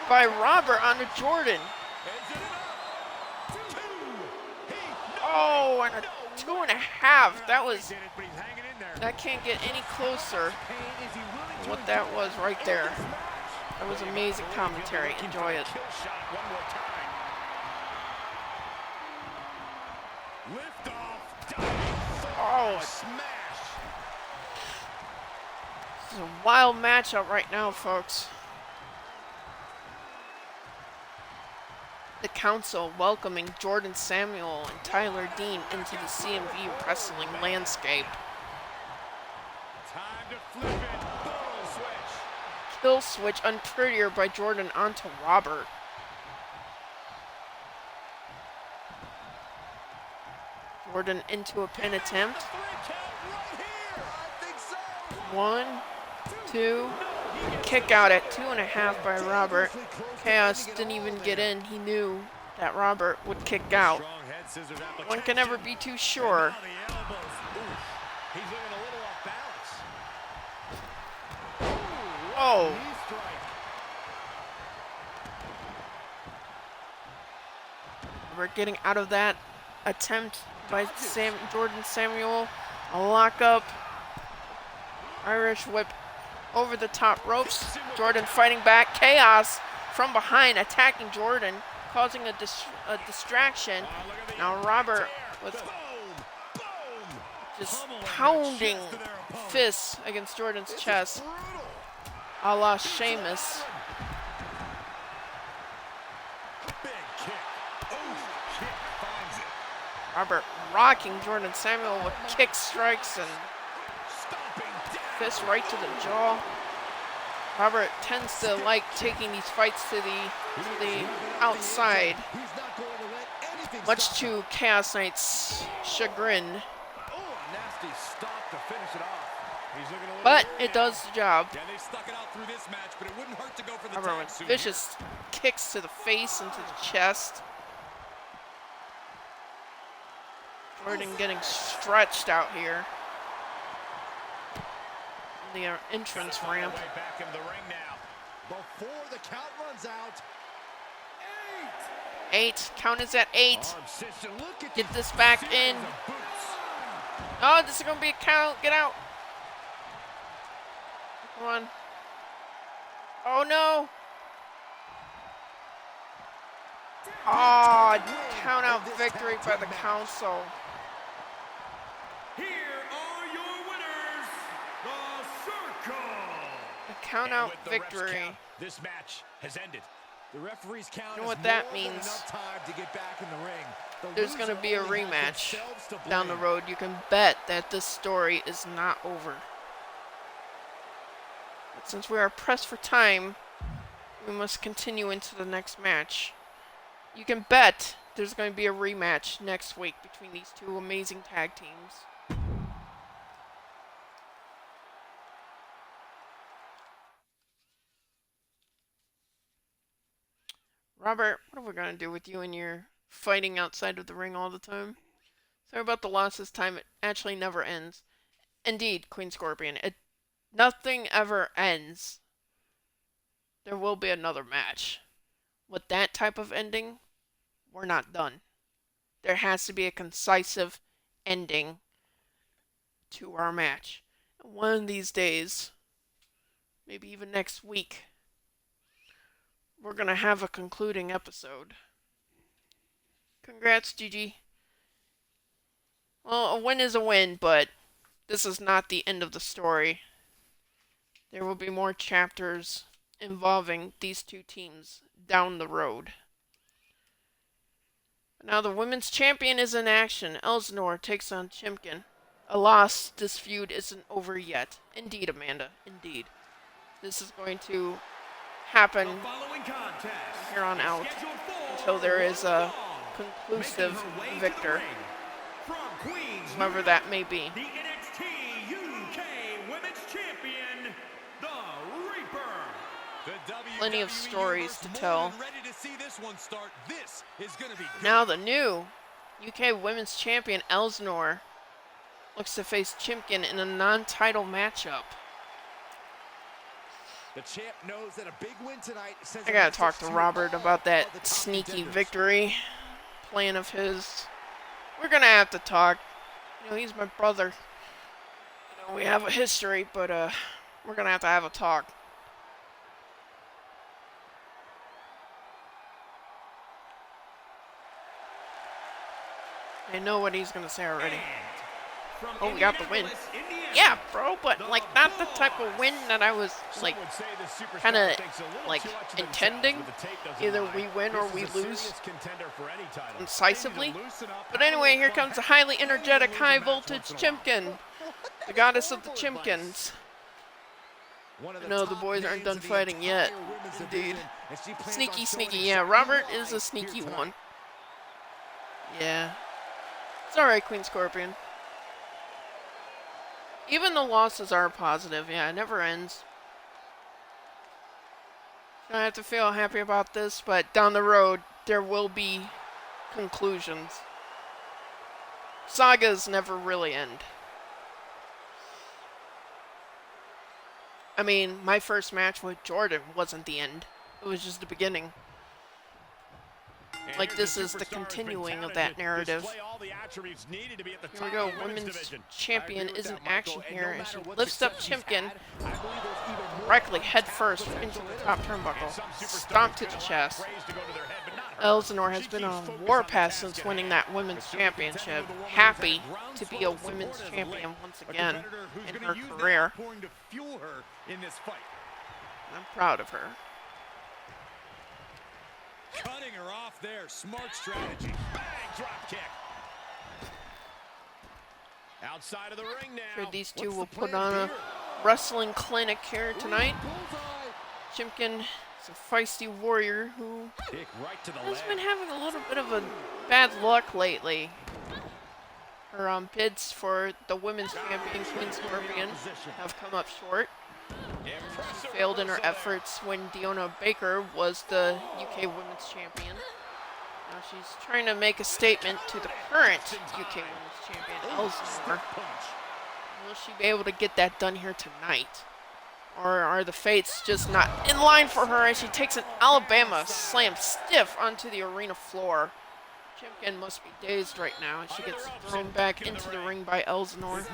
by Robert onto Jordan. Is it enough? Two. Oh, and a 2.5. That was... Did it, but he's hanging in there. That can't get any closer than what that was right there. That was amazing commentary. Enjoy it. Kill shot one more time. Lift off. Oh, Smash. this is a wild matchup right now, folks. The council welcoming Jordan Samuel and Tyler Dean into the CMV Wrestling landscape. Time to flip it. Boom. Switch. Kill switch unprettier by Jordan onto Robert. Jordan into a pin attempt. 1, 2. Kick out at 2.5 by Robert. Chaos didn't even get in. He knew that Robert would kick out. Strong head scissors application. One can never be too sure. Now the elbows. Ooh. He's looking a little off balance. Whoa. Knee strike. Robert getting out of that attempt by Jordan Samuel. A lockup. Irish whip over the top ropes. Jordan fighting back. Chaos from behind attacking Jordan, causing a distraction. Oh, look at the Now impact Robert there. with Boom. Boom. just Pummeling the pounding chest of their opponent. fists against Jordan's This is chest, brutal. a la Sheamus. Big kick. Ooh, kick finds it. Robert rocking Jordan Samuel with kick strikes and Stomping down. fists right to the jaw. Robert tends to like taking these fights to the outside, He's not going to let anything much stop him. to Chaos Knight's chagrin, Oh, a nasty stop to finish it off. He's looking a little but worried it now. does the job. Yeah, they stuck it out through this match, but it wouldn't hurt to go for the Robert tag with soon. vicious kicks to the face and to the chest. Jordan getting stretched out here. The entrance ramp. Way back in the ring now. Before the count runs out. 8. Count is at 8. Arm system. Look at Get this back in. series of boots. Oh, this is going to be a count. Get out. Come on. Oh, no. Oh, count out victory by the council. Here are your winners, the Circle. A count And out with the ref's victory. count, this match has ended. The referee's count You know is what that more than means? enough time to get back in the ring. The There's going to loser be a only has rematch themselves to down the blame. road. You can bet that this story is not over. But since we are pressed for time, we must continue into the next match. You can bet there's going to be a rematch next week between these two amazing tag teams. Robert, what are we going to do with you and your fighting outside of the ring all the time. Sorry about the loss this time. It actually never ends. Indeed, Queen Scorpion. Nothing ever ends. There will be another match. With that type of ending, we're not done. There has to be a concise ending to our match. And one of these days, maybe even next week, we're going to have a concluding episode. Congrats, Gigi. Well, a win is a win, but this is not the end of the story. There will be more chapters involving these two teams down the road. But now the women's champion is in action. Elsinore takes on Chimkin. Alas, this feud isn't over yet. Indeed, Amanda. Indeed. This is going to happen here on out until there is a conclusive victor, whoever that may be. The NXT UK Women's Champion, the Reaper. Plenty of stories to tell. Ready to see this one start. This is going to be good. Now the new UK Women's Champion Elsinore looks to face Chimkin in a non-title matchup. The champ knows that a big win tonight sends I gotta talk to Robert about that sneaky victory plan of his. We're gonna have to talk. You know, he's my brother. You know, we have a history, but we're gonna have a talk. I know what he's gonna say already. Oh, we got the win. Yeah, bro, but like not the type of win that I was like kind of like intending. Either we win or we lose incisively. But anyway, here comes the highly energetic, high voltage Chimkin, the goddess of the Chimkins. No, the boys aren't done fighting yet. Indeed. Sneaky, sneaky. Yeah, Robert is a sneaky one. Yeah. It's alright, Queen Scorpion. Even the losses are positive. Yeah, it never ends. I have to feel happy about this, but down the road, there will be conclusions. Sagas never really end. I mean, my first match with Jordan wasn't the end. It was just the beginning. Like, this is the continuing of that narrative. Here we go. Women's champion is in action here, and she lifts up Chimkin directly head first into the top turnbuckle. Stomp to the chest. Elsinore has been on warpath since winning that women's championship. Happy to be a women's champion once again in her career. I'm proud of her. Cutting her off there. Smart strategy. Bang! Drop kick. Outside of the ring now. Sure, these two will put on a wrestling clinic here tonight. Chimkin is a feisty warrior who has been having a little bit of a bad luck lately. Her bids for the women's champion, Queen Scorpion, have come up short. She failed in her efforts when Deonna Baker was the UK Women's Champion. Now she's trying to make a statement to the current UK Women's Champion, Elsinore. Will she be able to get that done here tonight? Or are the fates just not in line for her as she takes an Alabama slam stiff onto the arena floor? Chimkin must be dazed right now as she gets thrown back into the ring by Elsinore.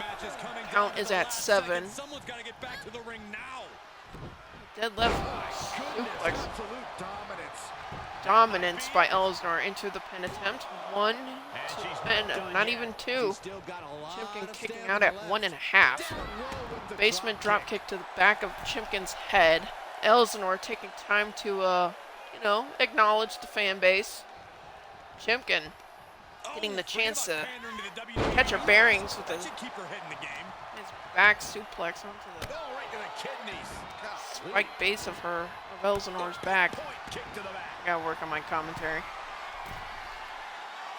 Count is at 7. Someone's got to get back to the ring now. Dead left suplex. Dominance by Elsinore into the pin attempt. 1, 2, and not even 2. Chimkin kicking out at 1.5. Basement drop kick to the back of Chimkin's head. Elsinore taking time to, acknowledge the fan base. Chimkin getting the chance to catch her bearings with a nice back suplex onto the spike base of Elsinore's back. I gotta work on my commentary.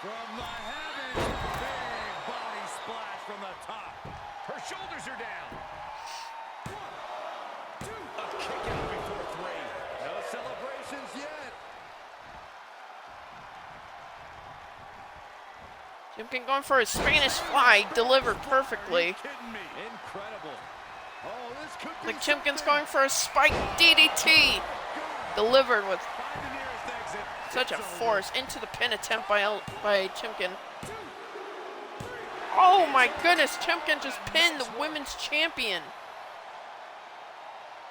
From the heavens, big body splash from the top. Her shoulders are down. 1, 2, a kick out before 3. No celebrations yet. Chimkin going for a Spanish fly, delivered perfectly. Kidding me? Incredible. Oh, this could be Like Chimkin's going for a spike DDT, delivered with Find the nearest exit. such a force into the pin attempt by Chimkin. Oh my goodness, Chimkin just pinned the women's champion.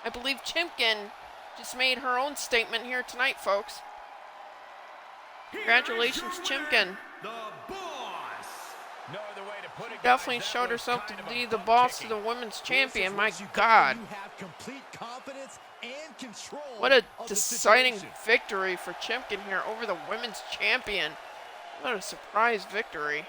I believe Chimkin just made her own statement here tonight, folks. Congratulations, Chimkin. The boss. No other way to put it. Definitely guys. That showed was herself kind to of a be the butt boss of kicking. the women's champion. My This is what God. you have complete confidence and control. What a of the deciding situation. victory for Chimkin here over the women's champion. What a surprise victory.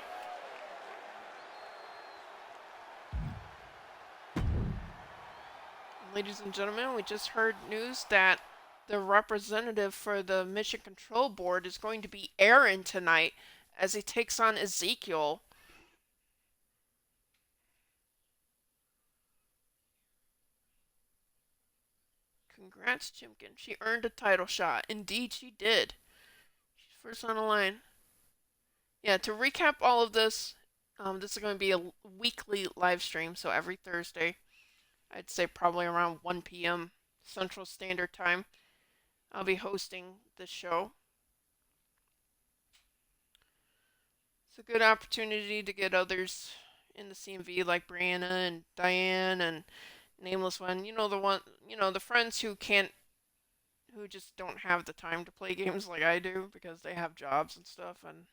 Ladies and gentlemen, we just heard news that the representative for the Mission Control Board is going to be Aaron tonight as he takes on Ezekiel. Congrats, Chimkin. She earned a title shot. Indeed, she did. She's first on the line. Yeah, to recap all of this, this is going to be a weekly live stream, so every Thursday, I'd say probably around 1 p.m. Central Standard Time, I'll be hosting this show. It's a good opportunity to get others in the CMV like Brianna and Diane and Nameless One. You know, the friends who just don't have the time to play games like I do because they have jobs and stuff, and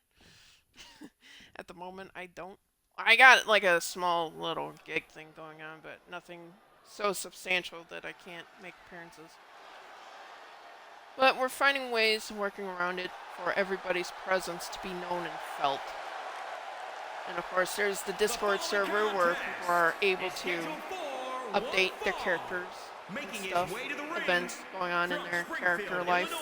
at the moment I don't. I got like a small little gig thing going on, but nothing so substantial that I can't make appearances. But we're finding ways, working around it, for everybody's presence to be known and felt. And of course, there's the Discord server where people are able to update their characters and stuff, events going on in their character life.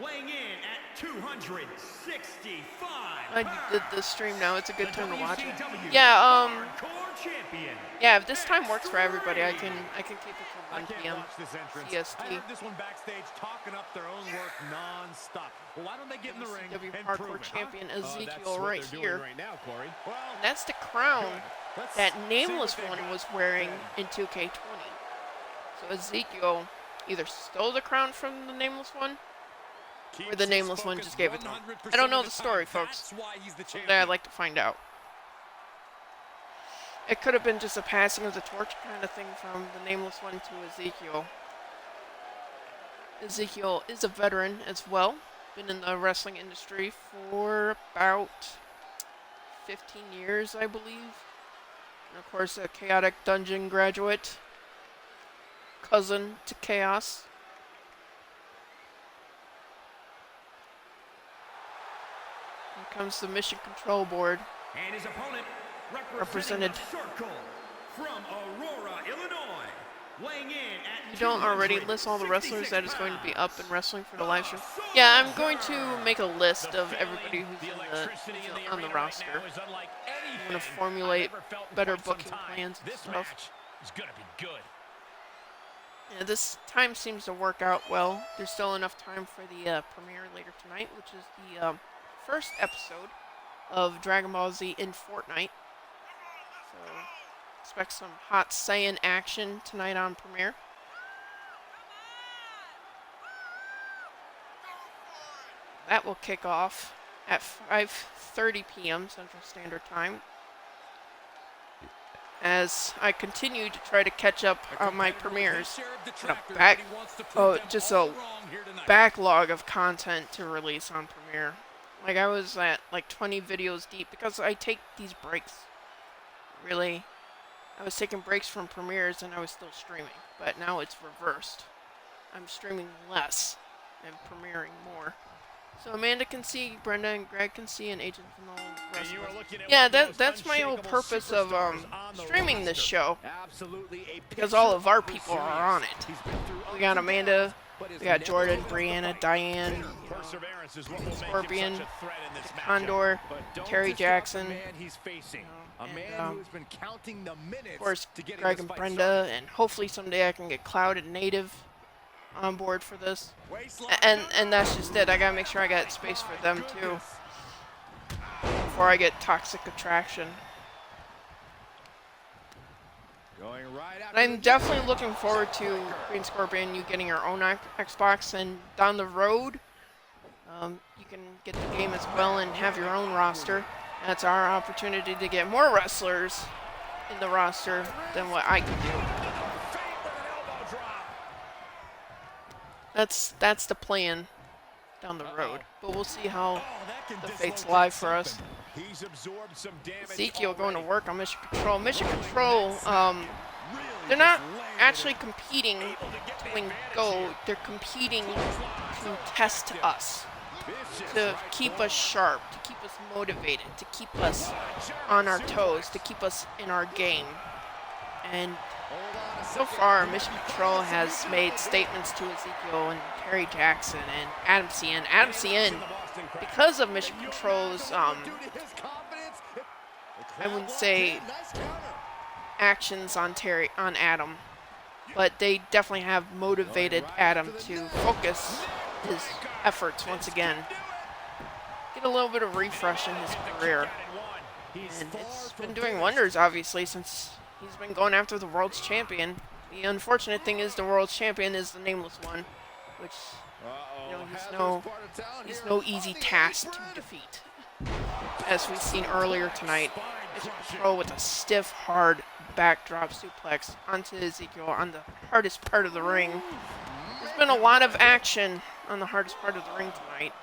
Weighing in at 265. I did this stream now. It's a good time to watch it. WCW Yeah, Hardcore Champion. yeah. If this time works for everybody, I can keep it I till 1 can't p.m. watch this entrance. CST. I heard this one backstage talking up their own work non-stop. Well, why don't they get in the ring WCW and Hardcore prove it, Champion huh? Ezekiel That's what right they're here. doing right now, Corey. Well, And that's the crown good. Let's that see Nameless what One they've was got. wearing in 2K20. So Ezekiel either stole the crown from the Nameless One, Keeps or the his Nameless One focus just gave it to him. 100% I don't know of the time. story, folks. That's why he's the Someday champion. I'd like to find out. It could have been just a passing of the torch kind of thing from the Nameless One to Ezekiel. Ezekiel is a veteran as well. Been in the wrestling industry for about 15 years, I believe. And of course, a Chaotic Dungeon graduate. Cousin to Chaos. Here comes the Mission Control Board. And his opponent Represented. represented the Circle from Aurora, Illinois. Weighing in at You don't already list all the wrestlers that is going to be up and wrestling for the live stream. Yeah, I'm going to make a list of everybody who's on the roster. I'm going to formulate better booking plans and This stuff. match is gonna be good. Yeah, this time seems to work out well. There's still enough time for the premiere later tonight, which is the first episode of Dragon Ball Z in Fortnite. So expect some hot Saiyan action tonight on premiere. That will kick off at 5:30 p.m. Central Standard Time. As I continue to try to catch up on my premieres. Just a backlog of content to release on premiere. Like I was at like 20 videos deep because I take these breaks. Really, I was taking breaks from premieres and I was still streaming, but now it's reversed. I'm streaming less and premiering more. So Amanda can see, Brenda and Greg can see, and Agent can all rest of us. Yeah, that's my whole purpose of streaming this show. Because all of our people are on it. We got Amanda, we got Jordan, Brianna, Diane, Scorpion, Condor, Terry Jackson, and of course Greg and Brenda, and hopefully someday I can get Cloud and Native on board for this. And that's just it. I gotta make sure I got space for them too. before I get toxic attraction. Going right And I'm definitely looking forward to Green Scorpion, you getting your own Xbox, and down the road, you can get the game as well and have your own roster. That's our opportunity to get more wrestlers in the roster than what I can do. That's the plan down the road. But we'll see how the fates lie for us. He's absorbed some damage. Ezekiel going to work on Mission Control. Mission Control, they're not actually competing to win gold. They're competing to test us, to keep us sharp, to keep us motivated, to keep us on our toes, to keep us in our game. And so far, Mission Control has made statements to Ezekiel and Terry Jackson and Adam Cien. Adam Cien, because of Mission Control's, I wouldn't say actions on Adam, but they definitely have motivated Adam to focus his efforts once again. Get a little bit of refresh in his career. And it's been doing wonders, obviously, since he's been going after the world's champion. The unfortunate thing is the world's champion is the nameless one, which, you know, he's no easy task to defeat. As we've seen earlier tonight, Mission Control with a stiff, hard backdrop suplex onto Ezekiel on the hardest part of the ring. There's been a lot of action on the hardest part of the ring tonight.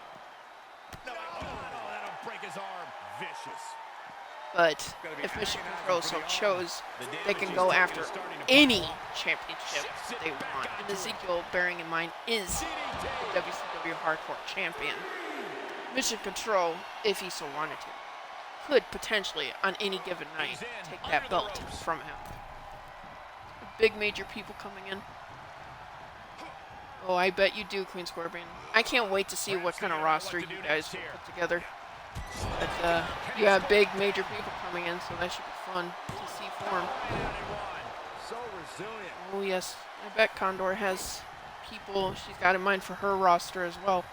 But if Mission Control so chose, they can go after any championship they want. And Ezekiel, bearing in mind, is the WCW Hardcore Champion. Mission Control, if he so wanted to, could potentially, on any given night, take that belt from him. Big major people coming in. Oh, I bet you do, Queen Scorpion. I can't wait to see what kind of roster you guys will put together. But you have big major people coming in, so that should be fun to see form. Oh yes, I bet Condor has people she's got in mind for her roster as well.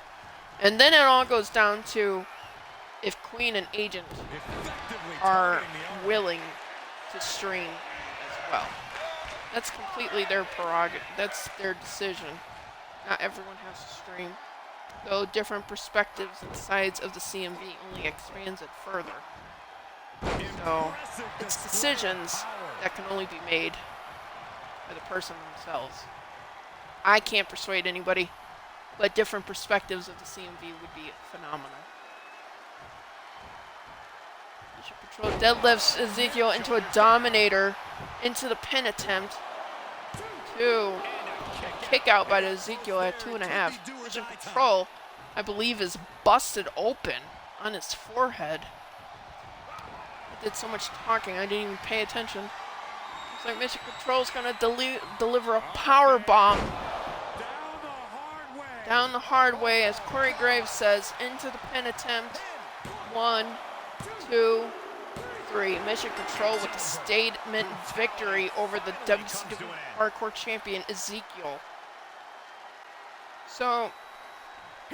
And then it all goes down to if Queen and Agent are willing to stream as well. That's completely their prerogative. That's their decision. Not everyone has to stream. Though different perspectives and sides of the CMV only expands it further. So it's decisions that can only be made by the person themselves. I can't persuade anybody, but different perspectives of the CMV would be phenomenal. Mission Control deadlifts Ezekiel into a Dominator, into the pin attempt. 2. Kick out by Ezekiel at 2.5. Mission Control, I believe, is busted open on his forehead. I did so much talking, I didn't even pay attention. Looks like Mission Control's gonna deliver a power bomb down the hard way, as Corey Graves says, into the pin attempt. 1, 2, 3. Mission Control with a statement victory over the WCW Hardcore Champion Ezekiel. So,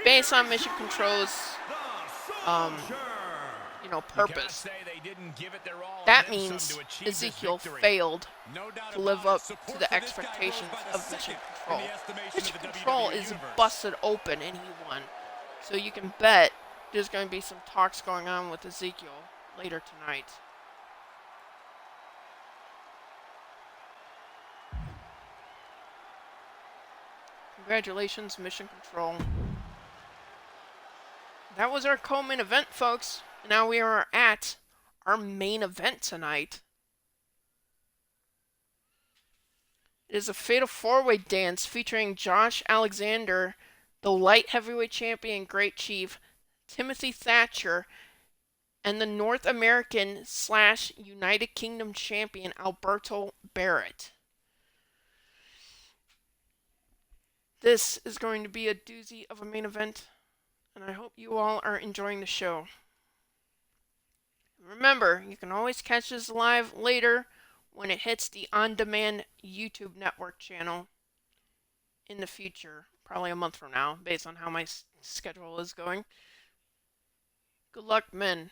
based on Mission Control's, purpose, that means Ezekiel failed to live up to the expectations of Mission Control. Mission Control is busted open and he won. So you can bet there's going to be some talks going on with Ezekiel later tonight. Congratulations, Mission Control. That was our co-main event, folks. Now we are at our main event tonight. It is a fatal four-way dance featuring Josh Alexander, the light heavyweight champion Great Chief, Timothy Thatcher, and the North American / United Kingdom champion Alberto Barrett. This is going to be a doozy of a main event, and I hope you all are enjoying the show. Remember, you can always catch this live later when it hits the on-demand YouTube network channel in the future, probably a month from now, based on how my schedule is going. Good luck, men.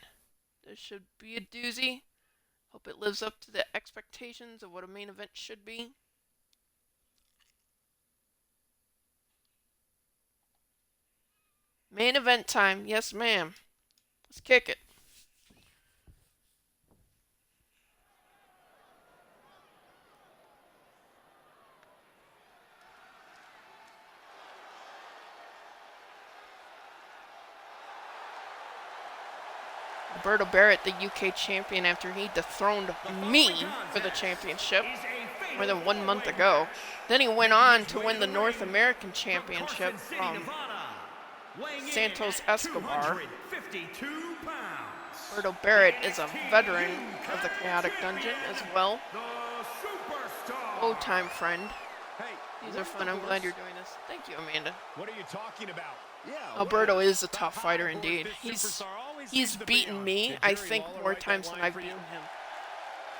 This should be a doozy. Hope it lives up to the expectations of what a main event should be. Main event time. Yes, ma'am. Let's kick it. Alberto Barrett, the UK champion, after he dethroned me for the championship more than 1 month ago. Then he went on to win the North American Championship from Santos Escobar. Alberto Barrett is a veteran of the Chaotic Dungeon as well. Old time friend. These are fun. I'm glad you're doing this. Thank you, Amanda. What are you talking about? Yeah, Alberto is a tough fighter indeed. He's beaten me, I think, more times than I've beaten him.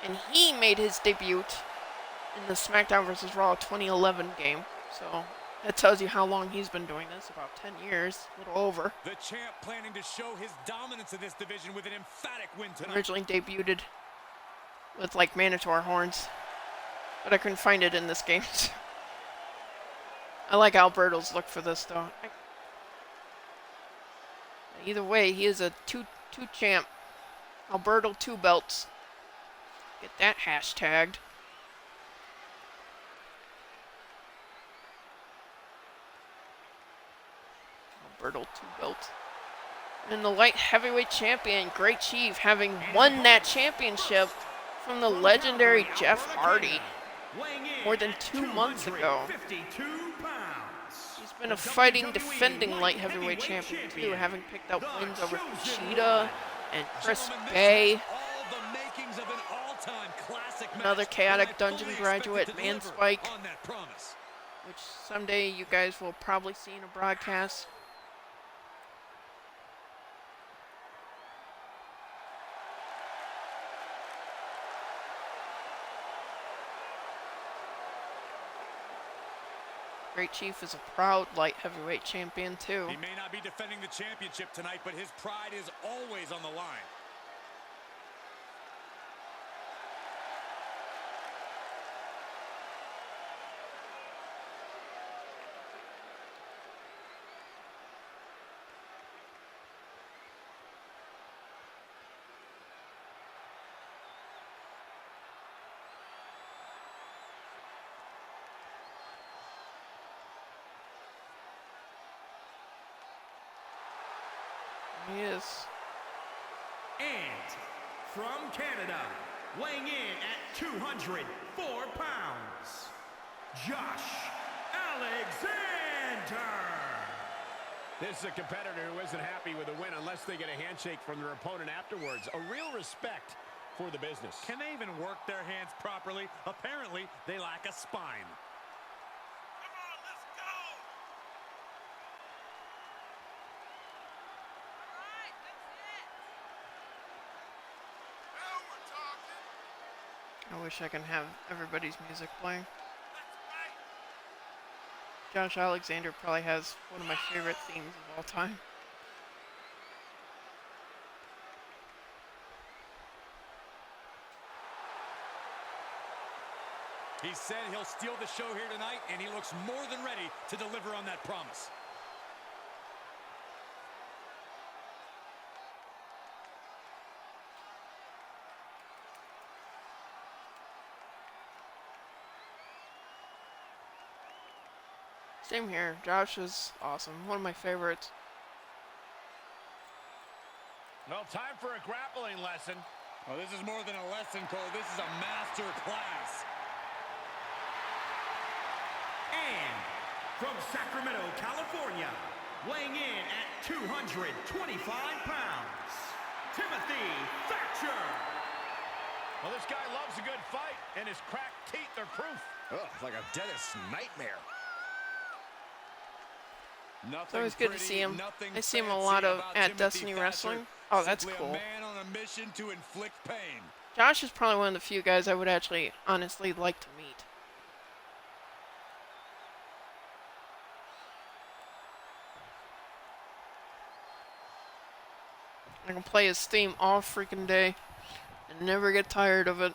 And he made his debut in the SmackDown vs. Raw 2011 game. So that tells you how long he's been doing this, about 10 years, a little over. The champ planning to show his dominance in this division with an emphatic win tonight. Originally debuted with like Minotaur horns, but I couldn't find it in this game. I like Alberto's look for this though. Either way, he is a two champ. Alberto 2 belts. Get that hashtagged. Alberto 2 belts. And the light heavyweight champion, Great Chief, having won that championship from the legendary Jeff Hardy more than 2 months ago. He's been a fighting, defending light heavyweight champion too, having picked up wins over Kushida and Chris Bay. Another Chaotic Dungeon graduate, Manspike, which someday you guys will probably see in a broadcast. Great Chief is a proud light heavyweight champion too. He may not be defending the championship tonight, but his pride is always on the line. He is. And from Canada, weighing in at 204 pounds, Josh Alexander. This is a competitor who isn't happy with a win unless they get a handshake from their opponent afterwards. A real respect for the business. Can they even work their hands properly? Apparently, they lack a spine. I wish I could have everybody's music playing. Josh Alexander probably has one of my favorite themes of all time. He said he'll steal the show here tonight, and he looks more than ready to deliver on that promise. Same here. Josh is awesome. One of my favorites. Well, time for a grappling lesson. Oh, this is more than a lesson, Cole. This is a master class. And from Sacramento, California, weighing in at 225 pounds, Timothy Thatcher. Well, this guy loves a good fight, and his cracked teeth are proof. Oh, it's like a dentist's nightmare. It's always good to see him. I see him a lot at Destiny Wrestling. Oh, that's cool. A man on a mission to inflict pain. Josh is probably one of the few guys I would actually honestly like to meet. I can play his theme all freaking day and never get tired of it.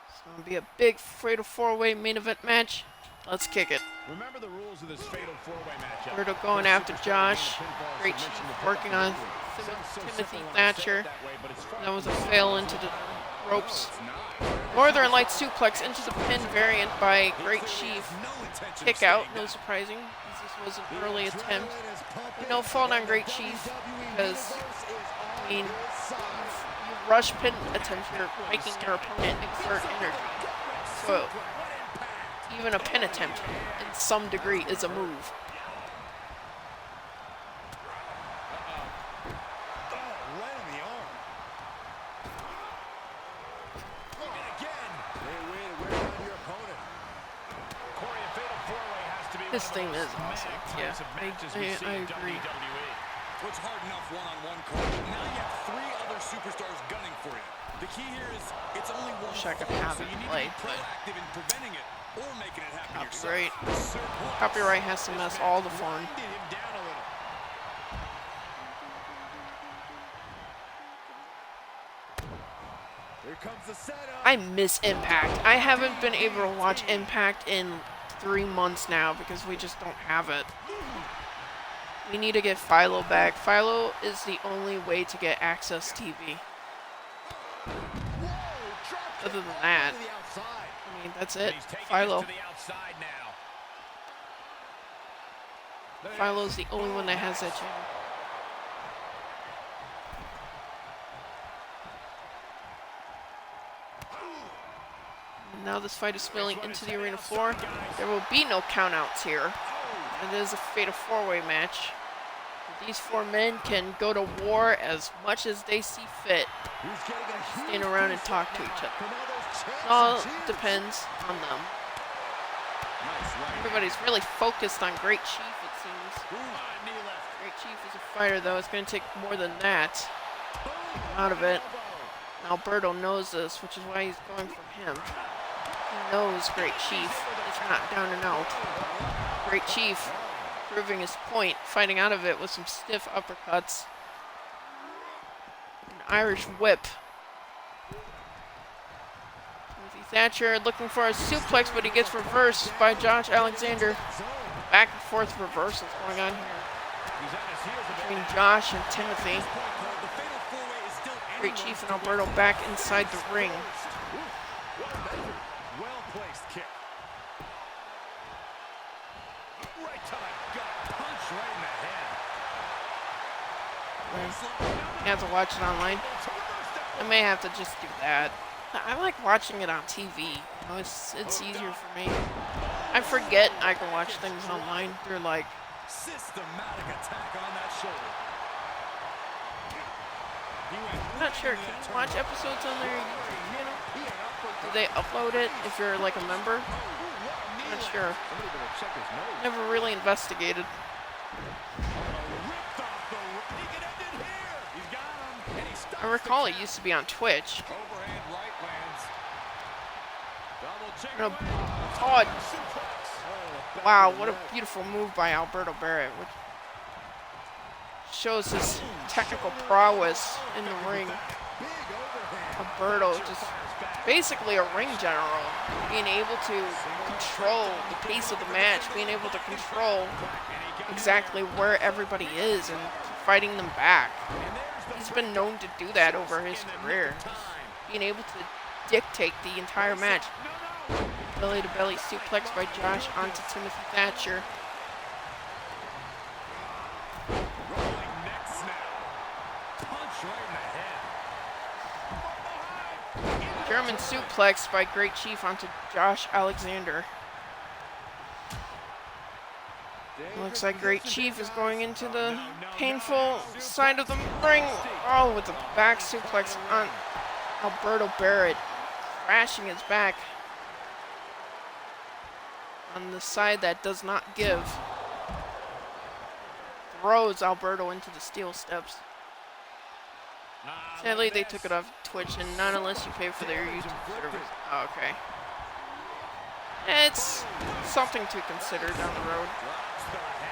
It's gonna be a big fatal 4-way main event match. Let's kick it. Remember the rules of this fatal 4-way matchup. Berto going after Josh. Great Chief working on Timothy Thatcher. That was a fail into the ropes. Northern Light suplex into the pin variant by Great Chief. Kick out, no surprising. This was an early attempt. No fault on Great Chief because, I mean, you rush pin attempts, you're making your opponent exert energy. So, even a pin attempt, in some degree, is a move. This thing is awesome. Yeah, I agree. It's hard enough one-on-one, Corey. Now you have 3 other superstars gunning for you. The key here is it's only one Wish I could fall, have so it you need played, to be proactive in preventing it or making it happen Copyright. yourself. Copyright has to mess all the fun. Here comes the setup. I miss Impact. I haven't been able to watch Impact in 3 months now because we just don't have it. We need to get Philo back. Philo is the only way to get Access TV. Other than that, I mean, that's it. Philo. Philo's the only one that has that channel. And now this fight is spilling into the arena floor. There will be no countouts here. It is a fatal 4-way match. These 4 men can go to war as much as they see fit. Stand around and talk to each other. It all depends on them. Everybody's really focused on Great Chief, it seems. Great Chief is a fighter, though. It's going to take more than that. Out of it. Alberto knows this, which is why he's going for him. He knows Great Chief is not down and out. Great Chief proving his point, fighting out of it with some stiff uppercuts. An Irish whip. Timothy Thatcher looking for a suplex, but he gets reversed by Josh Alexander. Back and forth reversals going on here between Josh and Timothy. Great Chief and Alberto back inside the ring. Well-placed kick. Right to the gut. Punch right in the head. You have to watch it online. I may have to just do that. I like watching it on TV. You know, it's easier for me. I forget I can watch things online. They're like Systematic attack on that shoulder. I'm not sure. Can you watch episodes on their YouTube channel? Do they upload it if you're like a member? I'm not sure. Never really investigated. I recall it used to be on Twitch. Oh, wow, what a beautiful move by Alberto Barrett, which shows his technical prowess in the ring. Alberto just basically a ring general, being able to control the pace of the match, being able to control exactly where everybody is and fighting them back. He's been known to do that over his career, being able to dictate the entire match. Belly-to-belly suplex by Josh onto Timothy Thatcher. German suplex by Great Chief onto Josh Alexander. Looks like Great Chief is going into the painful side of the ring. Oh, with the back suplex on Alberto Barrett, crashing his back on the side that does not give. Throws Alberto into the steel steps. Sadly, they took it off Twitch, and not unless you pay for their YouTube service. Oh, okay. It's something to consider down the road.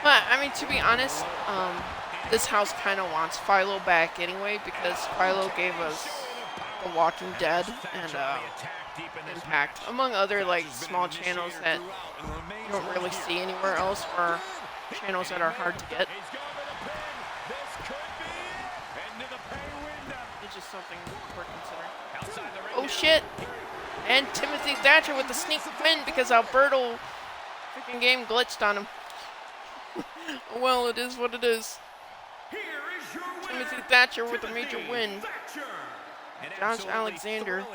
But, I mean, to be honest, this house kind of wants Philo back anyway, because Philo gave us The Walking Dead and Impact, among other like small channels that you don't really see anywhere else, or channels that are hard to get. It's just something we're considering. Oh shit! And Timothy Thatcher with the sneak win because Alberto freaking game glitched on him. Well, it is what it is. Timothy Thatcher with a major win. Josh Alexander,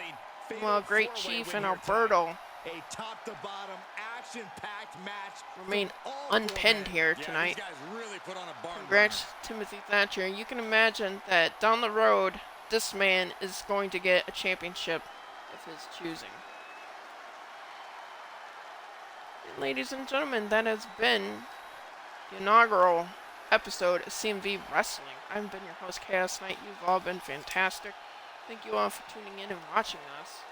well, Great Chief and Alberto A top-to-bottom, action-packed match remain unpinned here tonight. Congrats, Timothy Thatcher. You can imagine that down the road, this man is going to get a championship of his choosing. And ladies and gentlemen, that has been the inaugural episode of CMV Wrestling. I've been your host, Chaos Knight. You've all been fantastic. Thank you all for tuning in and watching us.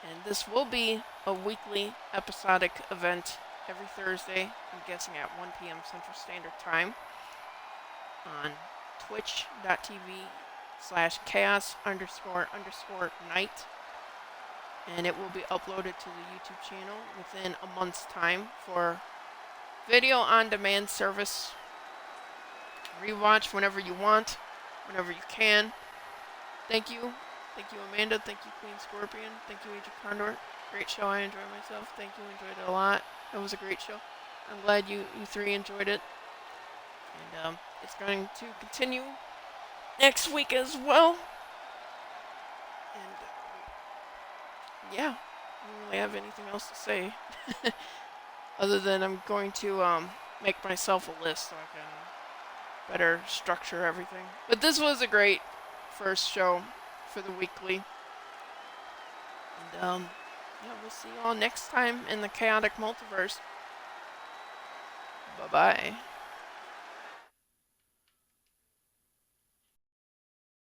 And this will be a weekly episodic event every Thursday, I'm guessing at 1 p.m. Central Standard Time, on twitch.tv/chaos__night. And it will be uploaded to the YouTube channel within a month's time for video on demand service. Rewatch whenever you want, whenever you can. Thank you. Thank you, Amanda. Thank you, Queen Scorpion. Thank you, Agent Condor. Great show. I enjoyed myself. Thank you. Enjoyed it a lot. It was a great show. I'm glad you three enjoyed it. And it's going to continue next week as well. And yeah, I don't really have anything else to say. Other than I'm going to make myself a list so I can better structure everything. But this was a great first show for the weekly. And yeah, we'll see you all next time in the Chaotic Multiverse. Bye-bye.